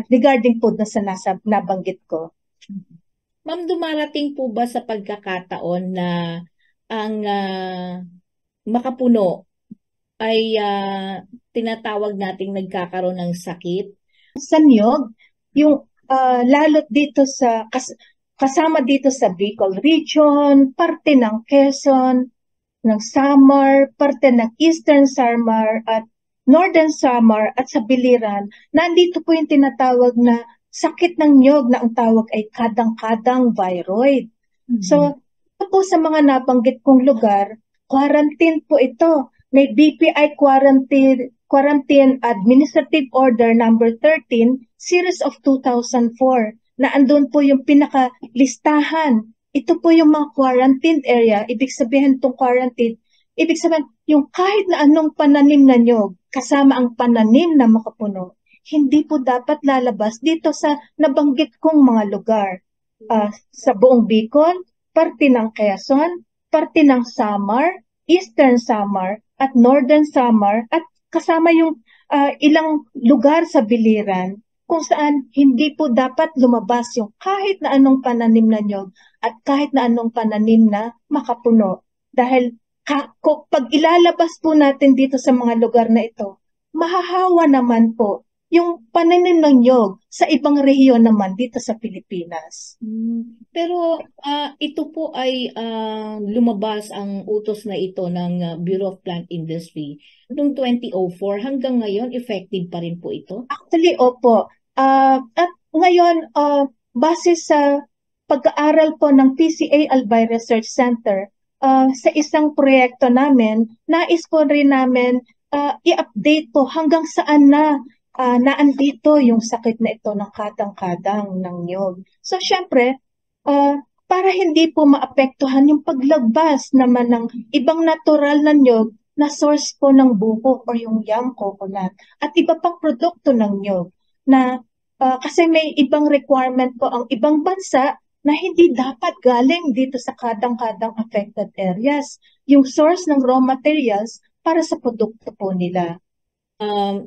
regarding po na sa nabanggit ko. Ma'am, dumarating po ba sa pagkakataon na ang makapuno ay tinatawag nating nagkakaroon ng sakit? Sa niyog, yung lalo't dito sa kasama dito sa Bicol Region, parte ng Quezon, ng Samar, parte ng Eastern Samar at Northern Samar at sa Biliran, nandito po yung tinatawag na sakit ng niyog na ang tawag ay kadang-kadang viroid. So, ito po sa mga nabanggit kong lugar, quarantine po ito. May BPI Quarantine Administrative Order number 13, Series of 2004, na andun po yung pinakalistahan. Ito po yung mga quarantine area. Ibig sabihin itong quarantine, ibig sabihin yung kahit na anong pananim na niyog, kasama ang pananim na makapuno, hindi po dapat lalabas dito sa nabanggit kong mga lugar. Sa buong Bicol, parte ng Quezon, parte ng Samar, Eastern Samar, at Northern Samar, at kasama yung ilang lugar sa Biliran kung saan hindi po dapat lumabas yung kahit na anong pananim na niyog at kahit na anong pananim na makapuno. Dahil pag ilalabas po natin dito sa mga lugar na ito, mahahawa naman po yung pananim ng niyog sa ibang rehiyon naman dito sa Pilipinas. Pero ito po ay lumabas ang utos na ito ng Bureau of Plant Industry noong 2004. Hanggang ngayon, effective pa rin po ito? Actually, opo. At ngayon, base sa pag-aaral po ng PCA Albay Research Center, sa isang proyekto namin, nais po rin namin i-update po hanggang saan na naandito yung sakit na ito ng kadang-kadang ng niyog. So, syempre, para hindi po maapektuhan yung paglabas naman ng ibang natural na niyog na source po ng buko or yung yam coconut at iba pang produkto ng niyog na kasi may ibang requirement po ang ibang bansa na hindi dapat galing dito sa kadang-kadang affected areas yung source ng raw materials para sa produkto po nila.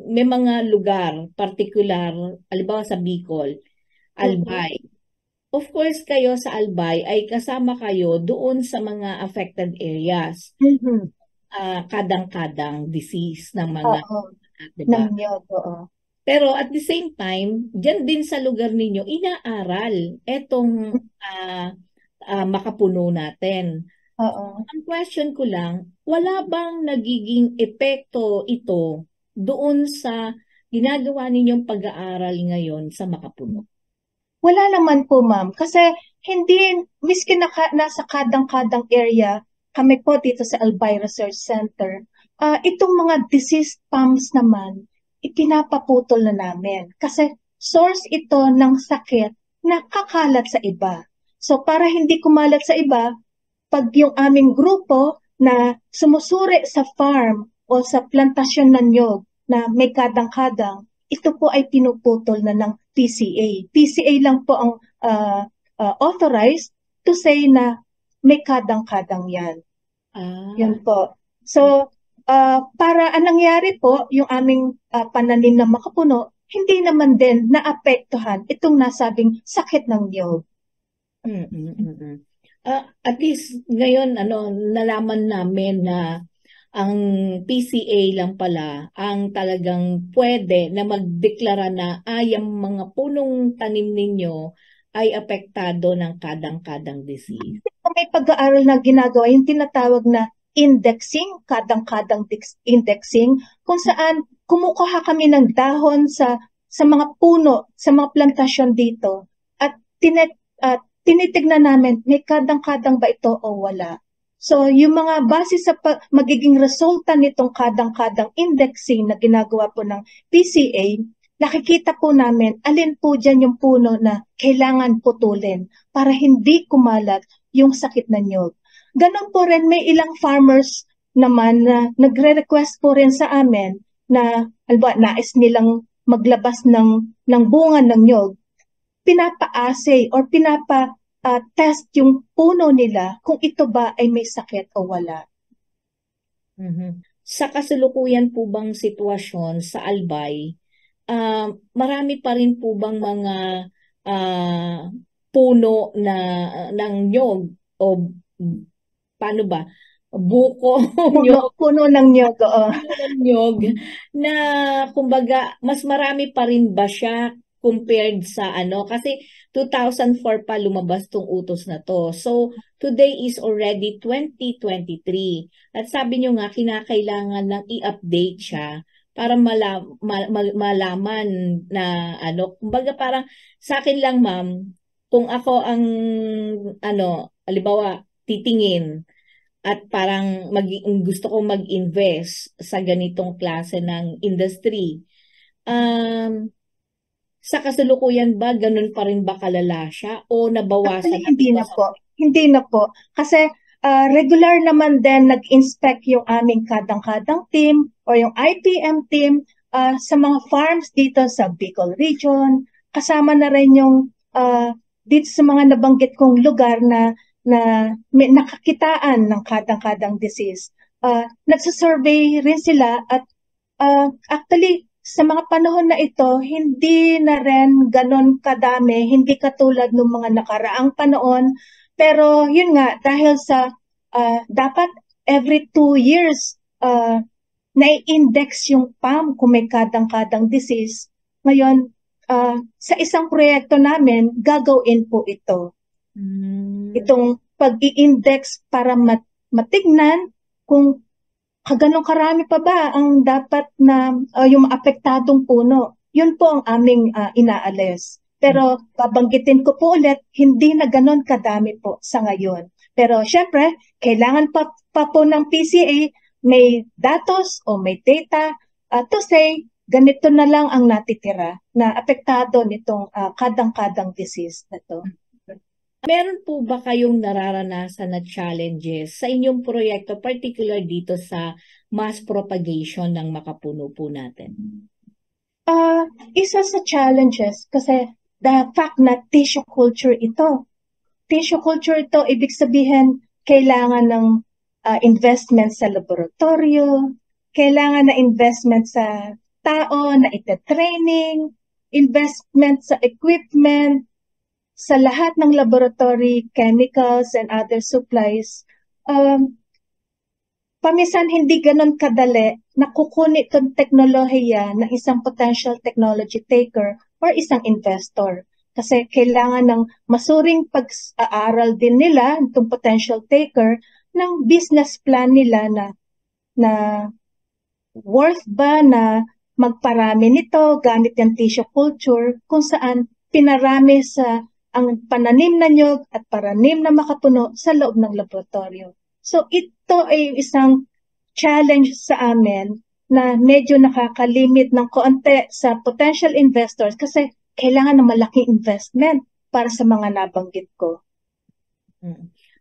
May mga lugar, particular, halimbawa sa Bicol, Albay. Of course, kayo sa Albay ay kasama kayo doon sa mga affected areas. Kadang-kadang disease ng mga, diba? Ng niyog, oo. Pero at the same time, dyan din sa lugar ninyo, inaaral etong makapuno natin. Ang question ko lang, wala bang nagiging epekto ito doon sa ginagawa ninyong pag-aaral ngayon sa makapuno? Wala naman po, ma'am. Kasi hindi, miski nasa kadang-kadang area, kami po dito sa Albay Research Center, itong mga disease palms naman, ipinapaputol na namin. Kasi source ito ng sakit na kakalat sa iba. So para hindi kumalat sa iba, pag yung aming grupo na sumusuri sa farm o sa plantasyon ng niyog na may kadang-kadang, ito po ay pinuputol na ng PCA. PCA lang po ang authorized to say na may kadang-kadang yan. Yun po. So, para anong nangyari po, yung aming pananim na makapuno, hindi naman din naapektuhan itong nasabing sakit ng niyog. At least ngayon nalaman namin na ang PCA lang pala ang talagang pwede na magdeklara na ang mga punong tanim ninyo ay apektado ng kadang-kadang disease. May pag-aaral na ginagawa yung tinatawag na indexing, kadang-kadang indexing, kung saan kumukuha kami ng dahon sa mga puno, sa mga plantasyon dito at tinitignan namin, may kadang-kadang ba ito o wala. So, yung mga base sa magiging resulta nitong kadang-kadang indexing na ginagawa po ng PCA, nakikita po namin alin po dyan yung puno na kailangan putulin para hindi kumalat yung sakit na niyog. Ganon po rin, may ilang farmers naman na nagre-request po rin sa amin na nais nilang maglabas ng bunga ng niyog. Pinapa-assay or test yung puno nila kung ito ba ay may sakit o wala. Sa kasalukuyan po bang sitwasyon sa Albay, marami pa rin po bang mga puno na ng nyog o paano ba? Buko, nyog, Puno ng niyog, oo. ng nyog na kumbaga mas marami pa rin ba siya compared sa ano kasi 2004 pa lumabas tong utos na to. So today is already 2023. At sabi nyo nga kinakailangan ng i-update siya para malaman na ano, kumbaga parang sa akin lang ma'am, kung ako ang ano, halimbawa titingin at parang gusto kong mag-invest sa ganitong klase ng industry. Sa kasalukuyan ba, ganun pa rin ba kalala siya o nabawasan Actually, hindi na po. Hindi na po. Kasi regular naman din nag-inspect yung aming kadang-kadang team or yung IPM team sa mga farms dito sa Bicol Region. Kasama na rin yung dito sa mga nabanggit kong lugar na may nakakitaan ng kadang-kadang disease. Nagsasurvey rin sila at actually sa mga panahon na ito, hindi na rin ganon kadami, hindi katulad ng mga nakaraang panahon. Pero yun nga, dahil sa dapat every 2 years na-index yung PAM kung may kadang-kadang disease. Ngayon, sa isang proyekto namin, gagawin po ito. Itong pag-i-index para matignan kung ganong karami pa ba ang dapat na yung apektadong puno. Yun po ang aming inaalis. Pero babanggitin ko po ulit, hindi na ganon kadami po sa ngayon. Pero syempre, kailangan pa po ng PCA may datos o may data to say ganito na lang ang natitira na apektado nitong kadang-kadang disease na to. Meron po ba kayong nararanasan na challenges sa inyong proyekto, particular dito sa mass propagation ng makapuno po natin? Isa sa challenges kasi the fact na tissue culture ito. Tissue culture ito, ibig sabihin, kailangan ng investment sa laboratorio, kailangan na investment sa tao na ite-training, investment sa equipment, sa lahat ng laboratory, chemicals, and other supplies. Paminsan hindi ganun kadali na kukunin itong teknolohiya ng isang potential technology taker or isang investor. Kasi kailangan ng masuring pag-aaral din nila, itong potential taker, ng business plan nila na worth ba na magparami nito gamit yung tissue culture kung saan pinarami sa ang pananim na nyog at paranim na makapuno sa loob ng laboratorio. So ito ay isang challenge sa amin na medyo nakakalimit ng konti sa potential investors kasi kailangan ng malaking investment para sa mga nabanggit ko.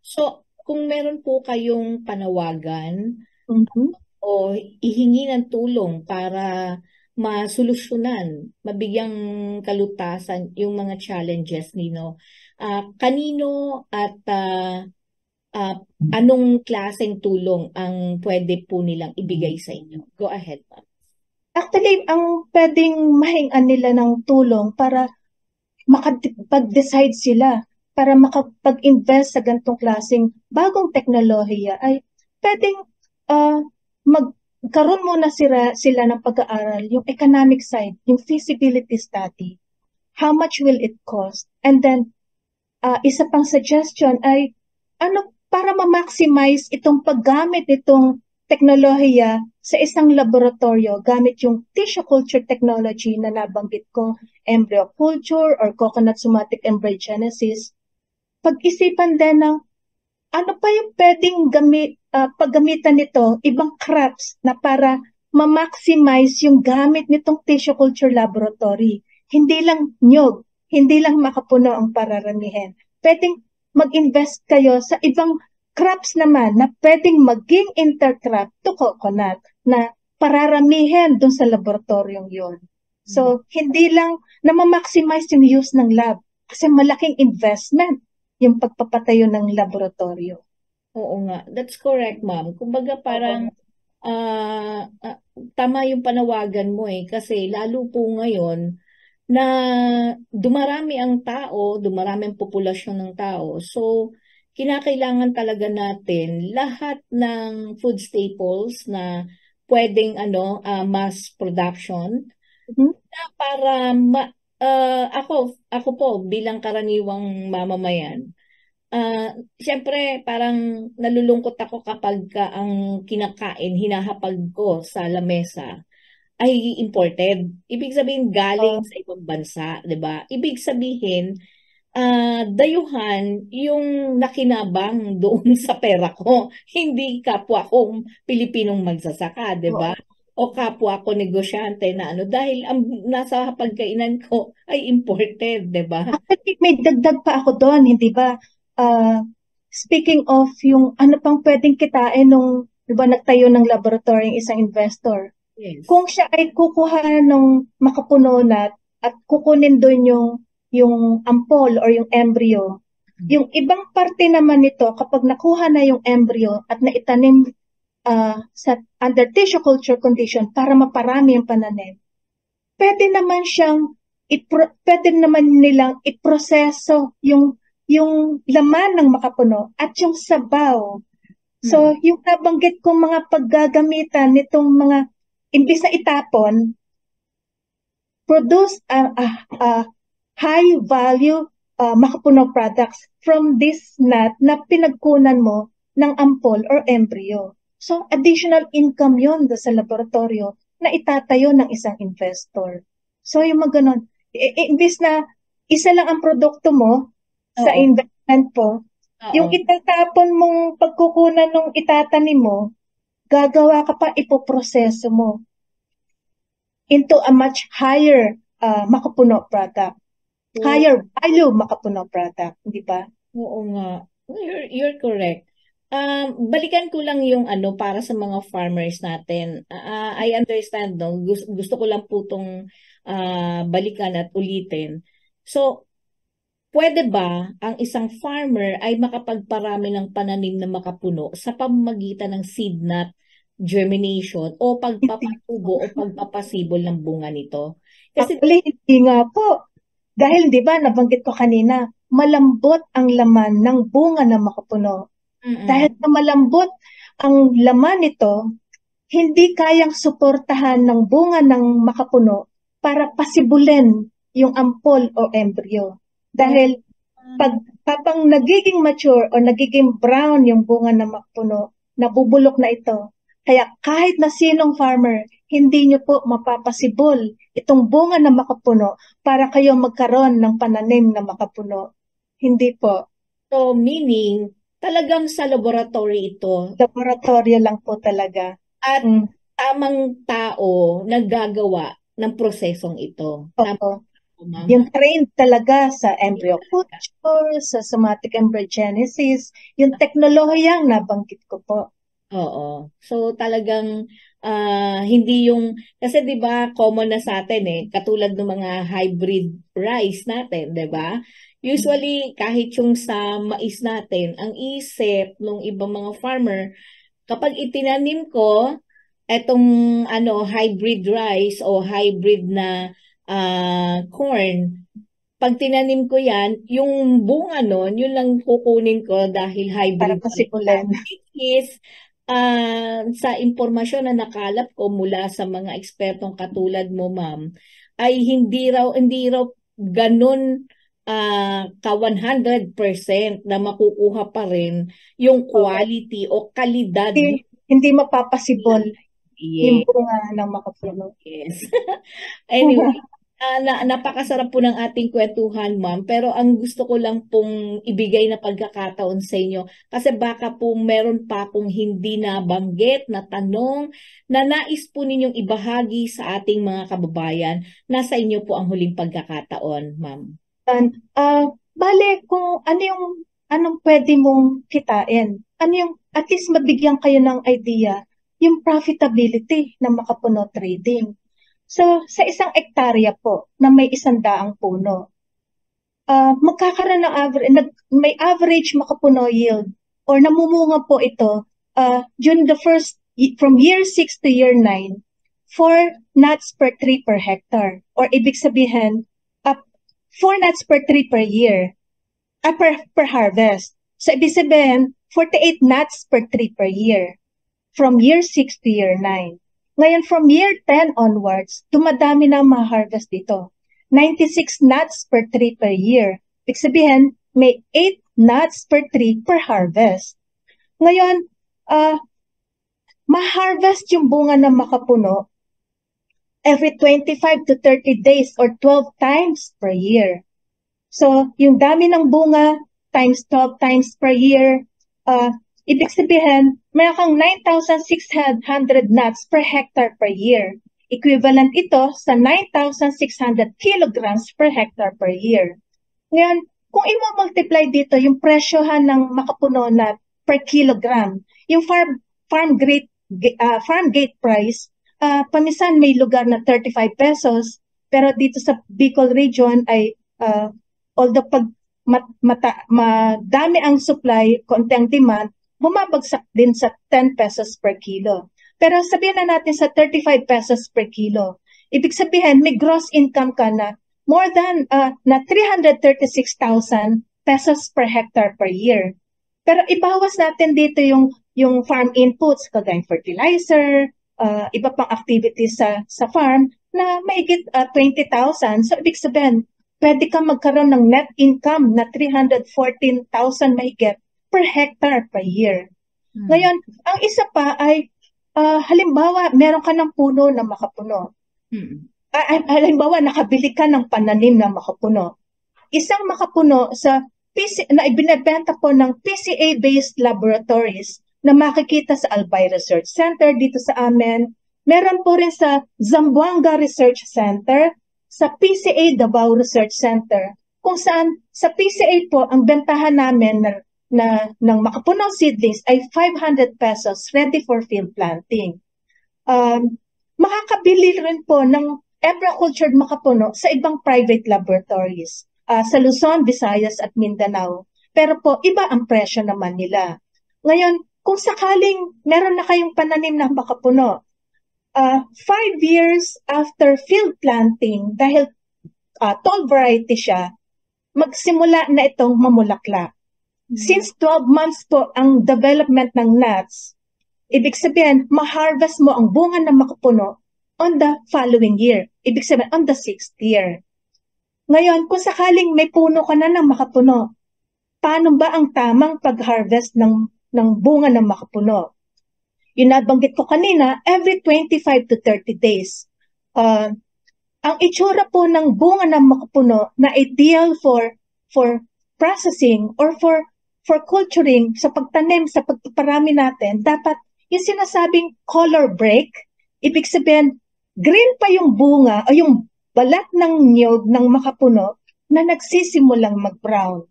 So kung meron po kayong panawagan o ihingi ng tulong para masolusyonan, mabigyang kalutasan yung mga challenges nino, kanino at anong klaseng tulong ang pwede po nilang ibigay sa inyo? Go ahead, ma'am. Actually, ang pwedeng mahingan nila ng tulong para makapag-decide sila, para makapag-invest sa ganitong klaseng bagong teknolohiya ay pwedeng magkaroon muna sila ng pag-aaral, yung economic side, yung feasibility study. How much will it cost? And then, isa pang suggestion ay para ma-maximize itong paggamit itong teknolohiya sa isang laboratorio gamit yung tissue culture technology na nabanggit ko, embryo culture or coconut somatic embryogenesis. Pag-isipan din ng ano pa yung pwedeng paggamitan nito, ibang crops na para ma-maximize yung gamit nitong tissue culture laboratory. Hindi lang nyog, hindi lang makapuno ang pararamihin. Pwedeng mag-invest kayo sa ibang crops naman na pwedeng maging intercrop to coconut na pararamihin dun sa laboratoryong yun. So, hindi lang na ma-maximize yung use ng lab kasi malaking investment yung pagpapatayo ng laboratorio. Oo nga, that's correct, ma'am. Kumbaga parang tama yung panawagan mo kasi lalo po ngayon na dumarami ang tao, dumarami ang populasyon ng tao. So, kinakailangan talaga natin lahat ng food staples na pwedeng mass production Mhm. na para ako po bilang karaniwang mamamayan. Siyempre, parang nalulungkot ako kapag ang kinakain, hinahapag ko sa lamesa ay imported. Ibig sabihin galing sa ibang bansa, 'di ba? Ibig sabihin, dayuhan yung nakinabang doon sa pera ko. Hindi kapwa kong Pilipinong magsasaka, 'di ba? Oo. O kapwa ko negosyante na dahil ang nasa hapagkainan ko ay imported, 'di ba? Actually, may dagdag pa ako doon, hindi ba? Ah, Speaking of yung ano pang pwedeng kitain nung, di ba, nagtayo ng laboratory yung isang investor. Yes. Kung siya ay kukuha ng makapunonat at kukunin doon yung ampol or yung embryo, yung ibang parte naman nito, kapag nakuha na yung embryo at naitanim sa under tissue culture condition para maparami yung pananim, pwede naman pwede naman nilang iproseso yung laman ng makapuno at yung sabaw. So, yung nabanggit kong mga paggagamitan nitong mga, imbis na itapon, produce a high value makapuno products from this nut na pinagkunan mo ng ampol or embryo. So, additional income yun sa laboratorio na itatayo ng isang investor. So, yung mga ganun, imbis na isa lang ang produkto mo sa Oo. investment po, yung Oo. itatapon mong pagkukunan ng itatanim mo, gagawa ka pa, ipoproseso mo into a much higher makapuno product. Oo. Higher value makapuno product, di ba? Oo nga. You're correct. Balikan ko lang yung para sa mga farmers natin. I understand, no? Gusto ko lang po itong balikan at ulitin. So, pwede ba ang isang farmer ay makapagparami ng pananim na makapuno sa pamamagitan ng seed nut germination o pagpapatubo o pagpapasibol ng bunga nito? Kasi Actually, hindi nga po. Dahil di ba, nabanggit ko kanina, malambot ang laman ng bunga na makapuno. Dahil na malambot ang laman nito, hindi kayang suportahan ng bunga ng makapuno para pasibulin yung ampol o embryo. Dahil habang nagiging mature o nagiging brown yung bunga ng makapuno, nabubulok na ito. Kaya kahit na sinong farmer, hindi nyo po mapapasibol itong bunga na makapuno para kayo magkaroon ng pananim na makapuno. Hindi po. So, meaning, talagang sa laboratory ito. Laboratorio lang po talaga. At tamang tao naggagawa ng prosesong ito. Opo. Yung trained talaga sa embryo culture, sa somatic embryogenesis, yung teknolohiyang nabanggit ko po. Oo. So talagang hindi yung, kasi 'di ba common na sa atin katulad ng mga hybrid rice natin, 'di ba? Usually kahit yung sa mais natin, ang isip ng ibang mga farmer, kapag itinanim ko etong hybrid rice o hybrid na corn, pag tinanim ko yan, yung bunga nun, yun lang kukunin ko dahil hybrid. Para pasipulan. Is, sa impormasyon na nakalap ko mula sa mga ekspertong katulad mo, ma'am, ay hindi raw ganun ka 100% na makukuha pa rin yung quality o kalidad. Hindi mapapasibol yung bunga ng makapuno. Yes. Anyway, napakasarap po ng ating kwentuhan, ma'am. Pero ang gusto ko lang pong ibigay na pagkakataon sa inyo, kasi baka po meron pa akong hindi nabanggit na tanong na nais po ninyong ibahagi sa ating mga kababayan. Nasa inyo po ang huling pagkakataon, ma'am. Bale, kung anong pwede mong kitain, at least mabigyan kayo ng idea, yung profitability ng makapuno trading. So, sa isang ektarya po na may 100 puno, magkakaroon ng may average makapuno yield or namumunga po ito during from year 6 to year 9, 4 nuts per tree per hectare. Or ibig sabihin, 4 nuts per tree per year, per harvest. So, ibig sabihin, 48 nuts per tree per year from year 6 to year 9. Ngayon, from year 10 onwards, dumadami na ma-harvest dito. 96 nuts per tree per year. Ibig sabihin, may 8 nuts per tree per harvest. Ngayon, ma-harvest yung bunga ng makapuno every 25 to 30 days or 12 times per year. So, yung dami ng bunga times 12 times per year, ibig sabihin, mayroon kang 9,600 nuts per hectare per year. Equivalent ito sa 9,600 kilograms per hectare per year. Ngayon, kung i-multiply dito yung presyohan ng makapuno na per kilogram, yung farm gate price, paminsan may lugar na 35 pesos, pero dito sa Bicol region ay although pag madami ang supply, konti ang demand, bumabagsak din sa 10 pesos per kilo. Pero sabihin na natin sa 35 pesos per kilo. Ibig sabihin, may gross income ka na more than na 336,000 pesos per hectare per year. Pero ibawas natin dito yung farm inputs, kagaya fertilizer, iba pang activities sa farm na mahigit 20,000. So, ibig sabihin, pwede kang magkaroon ng net income na 314,000 mahigit per hectare per year. Ngayon, ang isa pa ay, halimbawa, meron ka ng puno na makapuno. Halimbawa, nakabili ka ng pananim na makapuno. Isang makapuno na ibinebenta po ng PCA-based laboratories na makikita sa Albay Research Center dito sa amin. Meron po rin sa Zamboanga Research Center, sa PCA Davao Research Center, kung saan sa PCA po ang bentahan namin ng makapuno seedlings ay 500 pesos ready for field planting. Makakabili rin po ng embryo-cultured makapuno sa ibang private laboratories sa Luzon, Visayas at Mindanao. Pero po, iba ang presyo naman nila. Ngayon, kung sakaling meron na kayong pananim ng makapuno, 5 years after field planting, dahil tall variety siya, magsimula na itong mamulaklak. Since 12 months po ang development ng nuts, ibig sabihin, ma-harvest mo ang bunga ng makapuno on the following year. Ibig sabihin, on the 6th year. Ngayon, kung sakaling may puno ka na ng makapuno, paano ba ang tamang pag-harvest ng bunga ng makapuno? Yung nabanggit ko kanina, every 25 to 30 days. Ang itsura po ng bunga ng makapuno na ideal for processing or for culturing sa pagtanim, sa pagpaparami natin, dapat yung sinasabing color break, ibig sabihin, green pa yung bunga o yung balat ng niyog ng makapuno na nagsisimulang mag-brown.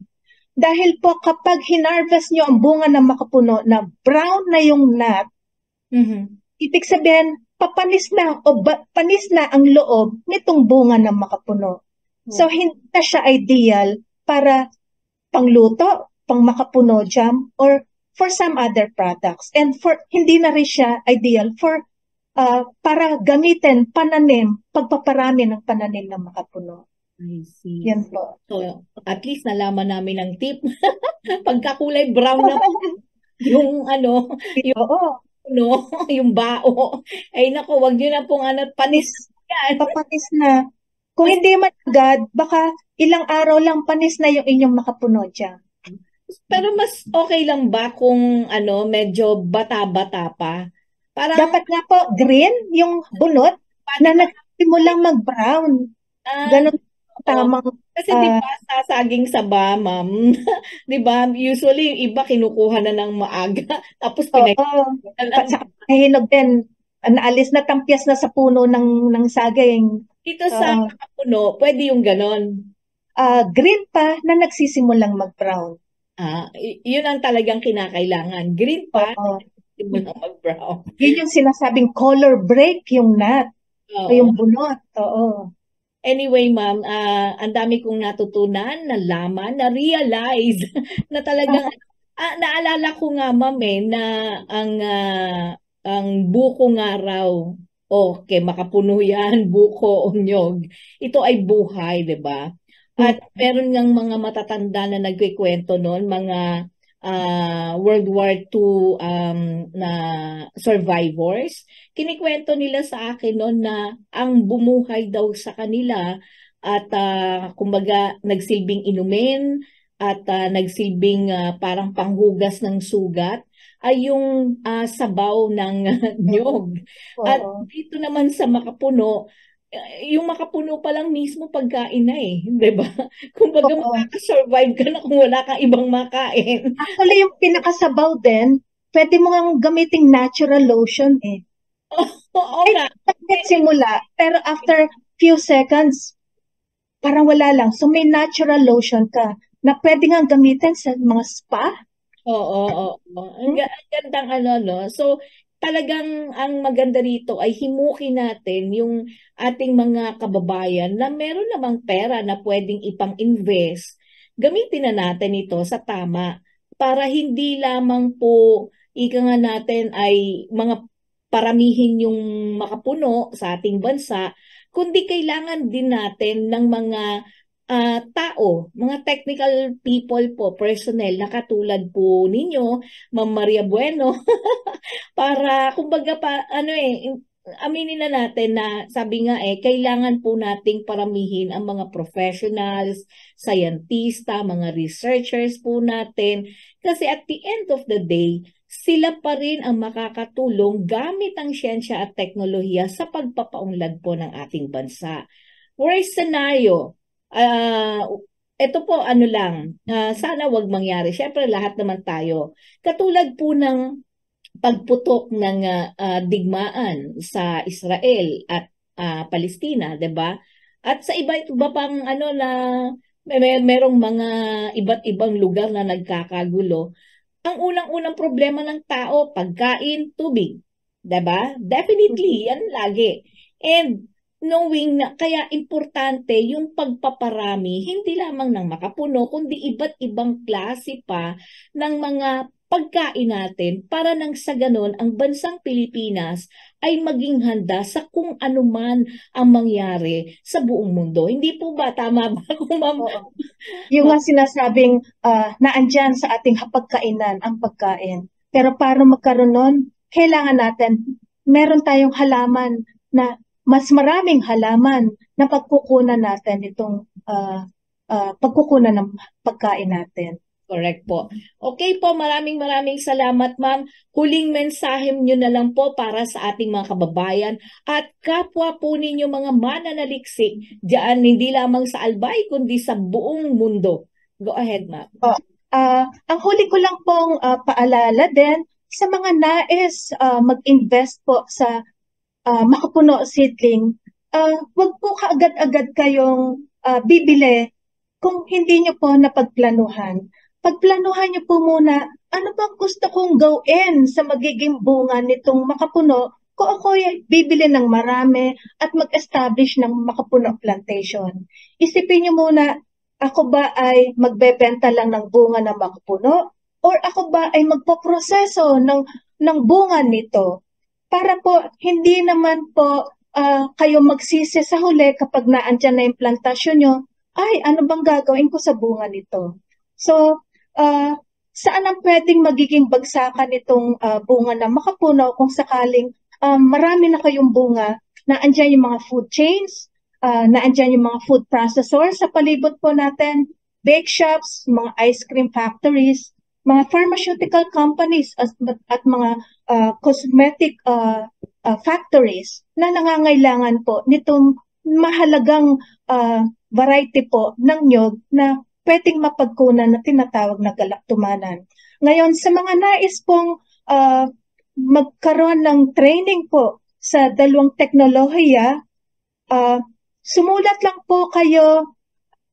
Dahil po kapag hinarvest nyo ang bunga ng makapuno na brown na yung nut, ibig sabihin, papanis na o panis na ang loob nitong bunga ng makapuno. So, hindi na siya ideal para pangluto, pang makapuno jam, or for some other products. And hindi na rin siya ideal for para gamitin pananim, pagpaparami ng pananim ng makapuno. I see. Yan po. So, at least nalaman namin ang tip. Pagkakulay brown na yung yung bao. Ay nako, wag niyo na pong panis yan. Papanis na. Kung hindi man agad, baka ilang araw lang panis na yung inyong makapuno dyan. Pero mas okay lang ba kung medyo bata-bata pa? Parang, dapat nga po green yung bunot na nagsimulang mag-brown. Ganon tamang. Kasi di ba sa saging saba, ma'am, di ba, usually yung iba kinukuha na ng maaga, tapos hinog din, naalis na tampyas na sa puno ng saging. Dito sa makapuno, pwede yung ganon. Green pa na nagsisimulang mag-brown. Yun ang talagang kinakailangan. Green pa, nagsimulang mag-brown. Yun yung sinasabing color break yung nut, yung bunot. Oo. Anyway, ma'am, ang dami kong natutunan, nalaman, na-realize na talagang, naalala ko nga, ma'am, na ang buko nga raw, makapuno yan, buko o nyog, ito ay buhay, di ba? At meron ngang mga matatanda na nagkikwento noon, mga World War II na survivors. Kinikwento nila sa akin noon na ang bumuhay daw sa kanila at kumbaga nagsilbing inumin at nagsilbing parang panghugas ng sugat ay yung sabaw ng niyog. At dito naman sa Makapuno, yung Makapuno pa lang mismo pagkain na di ba? Kumbaga makaka-survive ka na kung wala kang ibang makain. Actually, yung pinakasabaw din, pwede mo nga gamiting natural lotion Oo nga. Simula, pero after few seconds, parang wala lang. So may natural lotion ka na pwede nga gamitin sa mga spa. Oo. Ang gandang no? So, talagang ang maganda rito ay himukin natin yung ating mga kababayan na meron namang pera na pwedeng ipang-invest. Gamitin na natin ito sa tama para hindi lamang po ika nga natin ay mga paramihin yung makapuno sa ating bansa, kundi kailangan din natin ng mga tao, mga technical people po, personnel na katulad po ninyo, Ma'am Maria Bueno, para kumbaga aminin na natin na sabi nga kailangan po nating paramihin ang mga professionals, scientista, mga researchers po natin kasi at the end of the day, sila pa rin ang makakatulong gamit ang siyensya at teknolohiya sa pagpapaunlad po ng ating bansa. Worst scenario, ito po sana wag mangyari. Siyempre lahat naman tayo. Katulad po ng pagputok ng digmaan sa Israel at Palestina, 'di ba? At sa iba pang na merong mga iba't ibang lugar na nagkakagulo. Ang unang-unang problema ng tao, pagkain, tubig, 'di ba? Definitely, yan lagi. And knowing na kaya importante yung pagpaparami hindi lamang ng makapuno kundi iba't ibang klase pa ng mga pagkain natin para nang sa ganon ang bansang Pilipinas ay maging handa sa kung ano man ang mangyari sa buong mundo. Hindi po ba tama ba kung ma'am? Yung nga sinasabing naandyan sa ating hapagkainan ang pagkain. Pero para magkaroon nun, kailangan natin meron tayong halaman na mas maraming halaman na pagkukunan natin itong pagkukunan ng pagkain natin. Correct po. Okay po, maraming salamat ma'am. Huling mensahe nyo na lang po para sa ating mga kababayan at kapwa po ninyo mga mananaliksik diyan hindi lamang sa Albay kundi sa buong mundo. Go ahead ma'am. Ang huli ko lang pong paalala din sa mga nais mag-invest po sa Makapuno seedling, wag po kaagad-agad kayong bibili kung hindi nyo po napagplanuhan. Pagplanuhan nyo po muna, ano bang gusto kong gawin sa magiging bunga nitong makapuno kung ako bibili ng marami at mag-establish ng makapuno plantation. Isipin nyo muna, ako ba ay magbebenta lang ng bunga ng makapuno or ako ba ay magpoproseso ng bunga nito? Para po hindi naman po kayo magsisi sa huli kapag naandyan na yung plantasyon nyo, ay ano bang gagawin ko sa bunga nito? So, saan ang pwedeng magiging bagsakan itong bunga na makapuno kung sakaling marami na kayong bunga, naandyan yung mga food chains, naandyan yung mga food processors sa palibot po natin, bake shops, mga ice cream factories, mga pharmaceutical companies at mga cosmetic factories na nangangailangan po nitong mahalagang variety po ng niyog na pwedeng mapagkunan na tinatawag na galaktumanan. Ngayon, sa mga nais pong magkaroon ng training po sa dalawang teknolohiya, sumulat lang po kayo.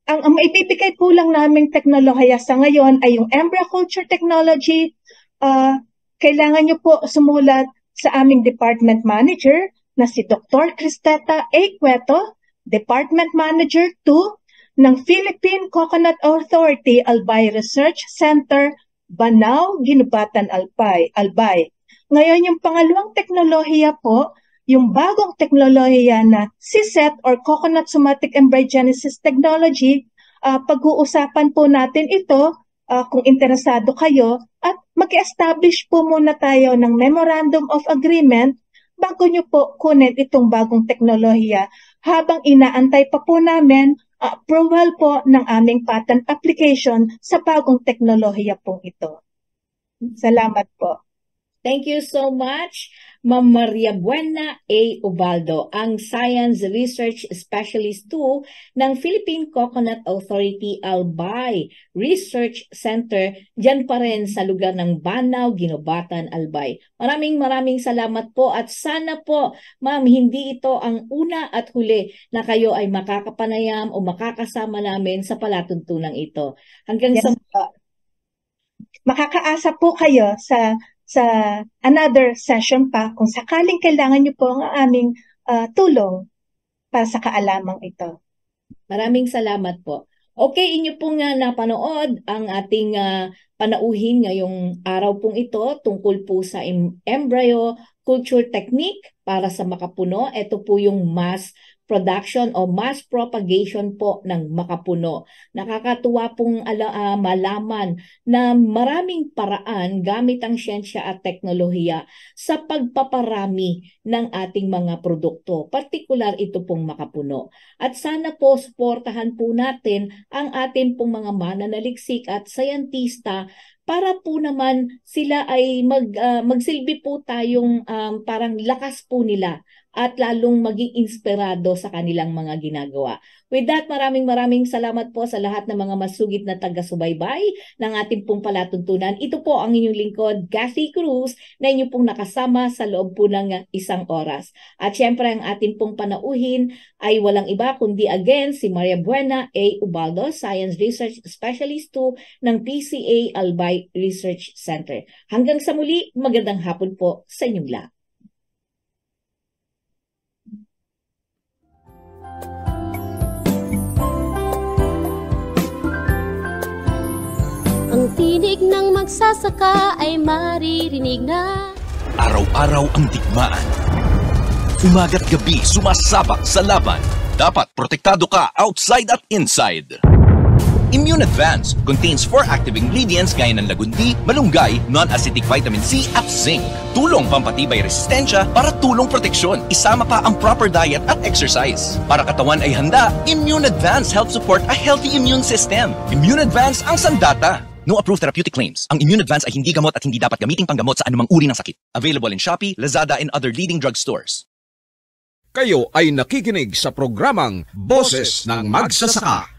Ang maibibigay po lang naming teknolohiya sa ngayon ay yung embryo culture technology. Kailangan nyo po sumulat sa aming department manager na si Dr. Cristeta A. Cueto, Department Manager 2 ng Philippine Coconut Authority Albay Research Center, Banao, Ginubatan, Albay. Ngayon yung pangalawang teknolohiya po, yung bagong teknolohiya na CSET or Coconut Somatic Embryogenesis Technology pag-uusapan po natin ito kung interesado kayo at mag-establish po muna tayo ng Memorandum of Agreement bago nyo po kunin itong bagong teknolohiya habang inaantay pa po namin approval po ng aming patent application sa bagong teknolohiya po ito. Salamat po. Thank you so much, Ma'am Maria Buena A. Ubaldo, ang Science Research Specialist 2 ng Philippine Coconut Authority Albay Research Center, dyan pa rin sa lugar ng Banao, Ginobatan, Albay. Maraming salamat po at sana po, Ma'am, hindi ito ang una at huli na kayo ay makakapanayam o makakasama namin sa palatuntunang ito. Hanggang sa makakaasa po kayo sa another session pa kung sakaling kailangan niyo po ang aming tulong para sa kaalamang ito. Maraming salamat po. Okay, inyo pong napanood ang ating panauhin ngayong araw pong ito tungkol po sa embryo culture technique para sa makapuno. Ito po yung mass production o mass propagation po ng makapuno. Nakakatuwa pong malaman na maraming paraan gamit ang siyensya at teknolohiya sa pagpaparami ng ating mga produkto, partikular ito pong makapuno. At sana po suportahan po natin ang ating pong mga mananaliksik at sayantista para po naman sila ay magsilbi po tayong parang lakas po nila at lalong maging inspirado sa kanilang mga ginagawa. With that, maraming salamat po sa lahat ng mga masugid na taga-subaybay ng ating pong palatuntunan. Ito po ang inyong lingkod, Kathy Cruz, na inyo pong nakasama sa loob po ng isang oras. At syempre, ang ating pong panauhin ay walang iba kundi again si Maria Buena A. Ubaldo, Science Research Specialist 2 ng PCA Albay Research Center. Hanggang sa muli, magandang hapon po sa inyong lahat. Ang tinig ng magsasaka ay maririnig na. Araw-araw ang digmaan. Umaga't gabi sumasabak sa laban. Dapat protektado ka outside at inside. Immune Advance contains 4 active ingredients gaya ng lagundi, malunggay, non-acidic vitamin C at zinc. Tulong pampatibay resistensya para tulong proteksyon. Isama pa ang proper diet at exercise. Para katawan ay handa, Immune Advance helps support a healthy immune system. Immune Advance ang sandata. No approved therapeutic claims. Ang Immune Advance ay hindi gamot at hindi dapat gamiting panggamot sa anumang uri ng sakit. Available in Shopee, Lazada, and other leading drugstores. Kayo ay nakikinig sa programang Boses ng Magsasaka.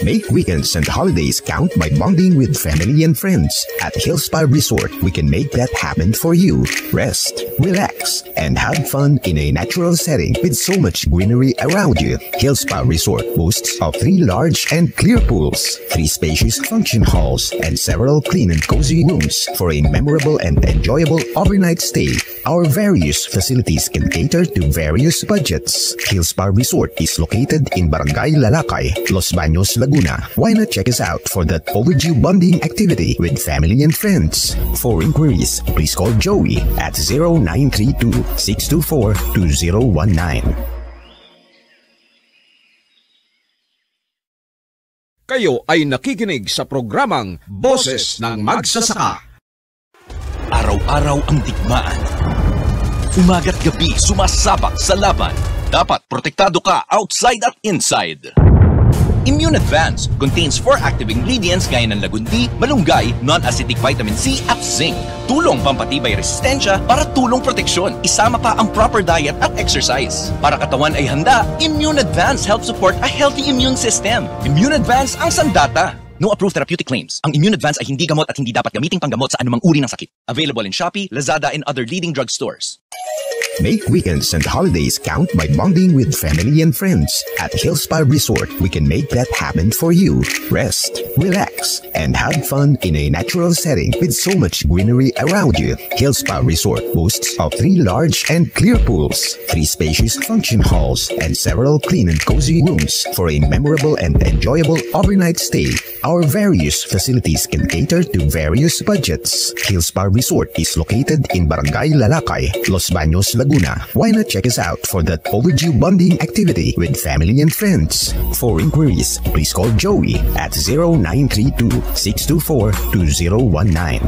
Make weekends and holidays count by bonding with family and friends. At Hillspa Resort, we can make that happen for you. Rest, relax, and have fun in a natural setting with so much greenery around you. Hillspa Resort boasts of 3 large and clear pools, 3 spacious function halls, and several clean and cozy rooms for a memorable and enjoyable overnight stay. Our various facilities can cater to various budgets. Hillspa Resort is located in Barangay Lalakay, Los Baños, Laguna. Why not check us out for that overdue bonding activity with family and friends? For inquiries, please call Joey at 0932-624-2019. Kayo ay nakikinig sa programang Boses ng Magsasaka. Araw-araw ang digmaan. Umaga't gabi sumasabak sa laban. Dapat protektado ka outside at inside. Immune Advance contains 4 active ingredients gaya ng lagundi, malunggay, non-acidic vitamin C at zinc. Tulong pampatibay resistensya para tulong proteksyon. Isama pa ang proper diet at exercise. Para katawan ay handa, Immune Advance helps support a healthy immune system. Immune Advance ang sandata. No approved therapeutic claims. Ang Immune Advance ay hindi gamot at hindi dapat gamiting panggamot sa anumang uri ng sakit. Available in Shopee, Lazada, and other leading drugstores. Make weekends and holidays count by bonding with family and friends. At Hillspa Resort, we can make that happen for you. Rest, relax, and have fun in a natural setting with so much greenery around you. Hillspa Resort boasts of 3 large and clear pools, 3 spacious function halls, and several clean and cozy rooms for a memorable and enjoyable overnight stay. Our various facilities can cater to various budgets. Hillspa Resort is located in Barangay Lalakay, Los Baños, Laguna. Laguna, why not check us out for that overdue bonding activity with family and friends? For inquiries, please call Joey at 0932-624-2019.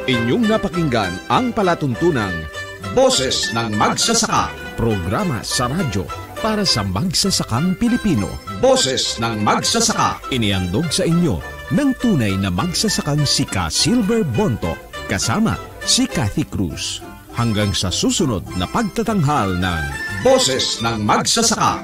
Inyong napakinggan ang palatuntunang Boses ng Magsasaka, programa sa radyo para sa magsasakang Pilipino. Boses ng Magsasaka, inihandog sa inyo ng tunay na magsasakang si Ka Silver Bonto kasama si Cathy Cruz. Hanggang sa susunod na pagtatanghal ng Boses ng Magsasaka.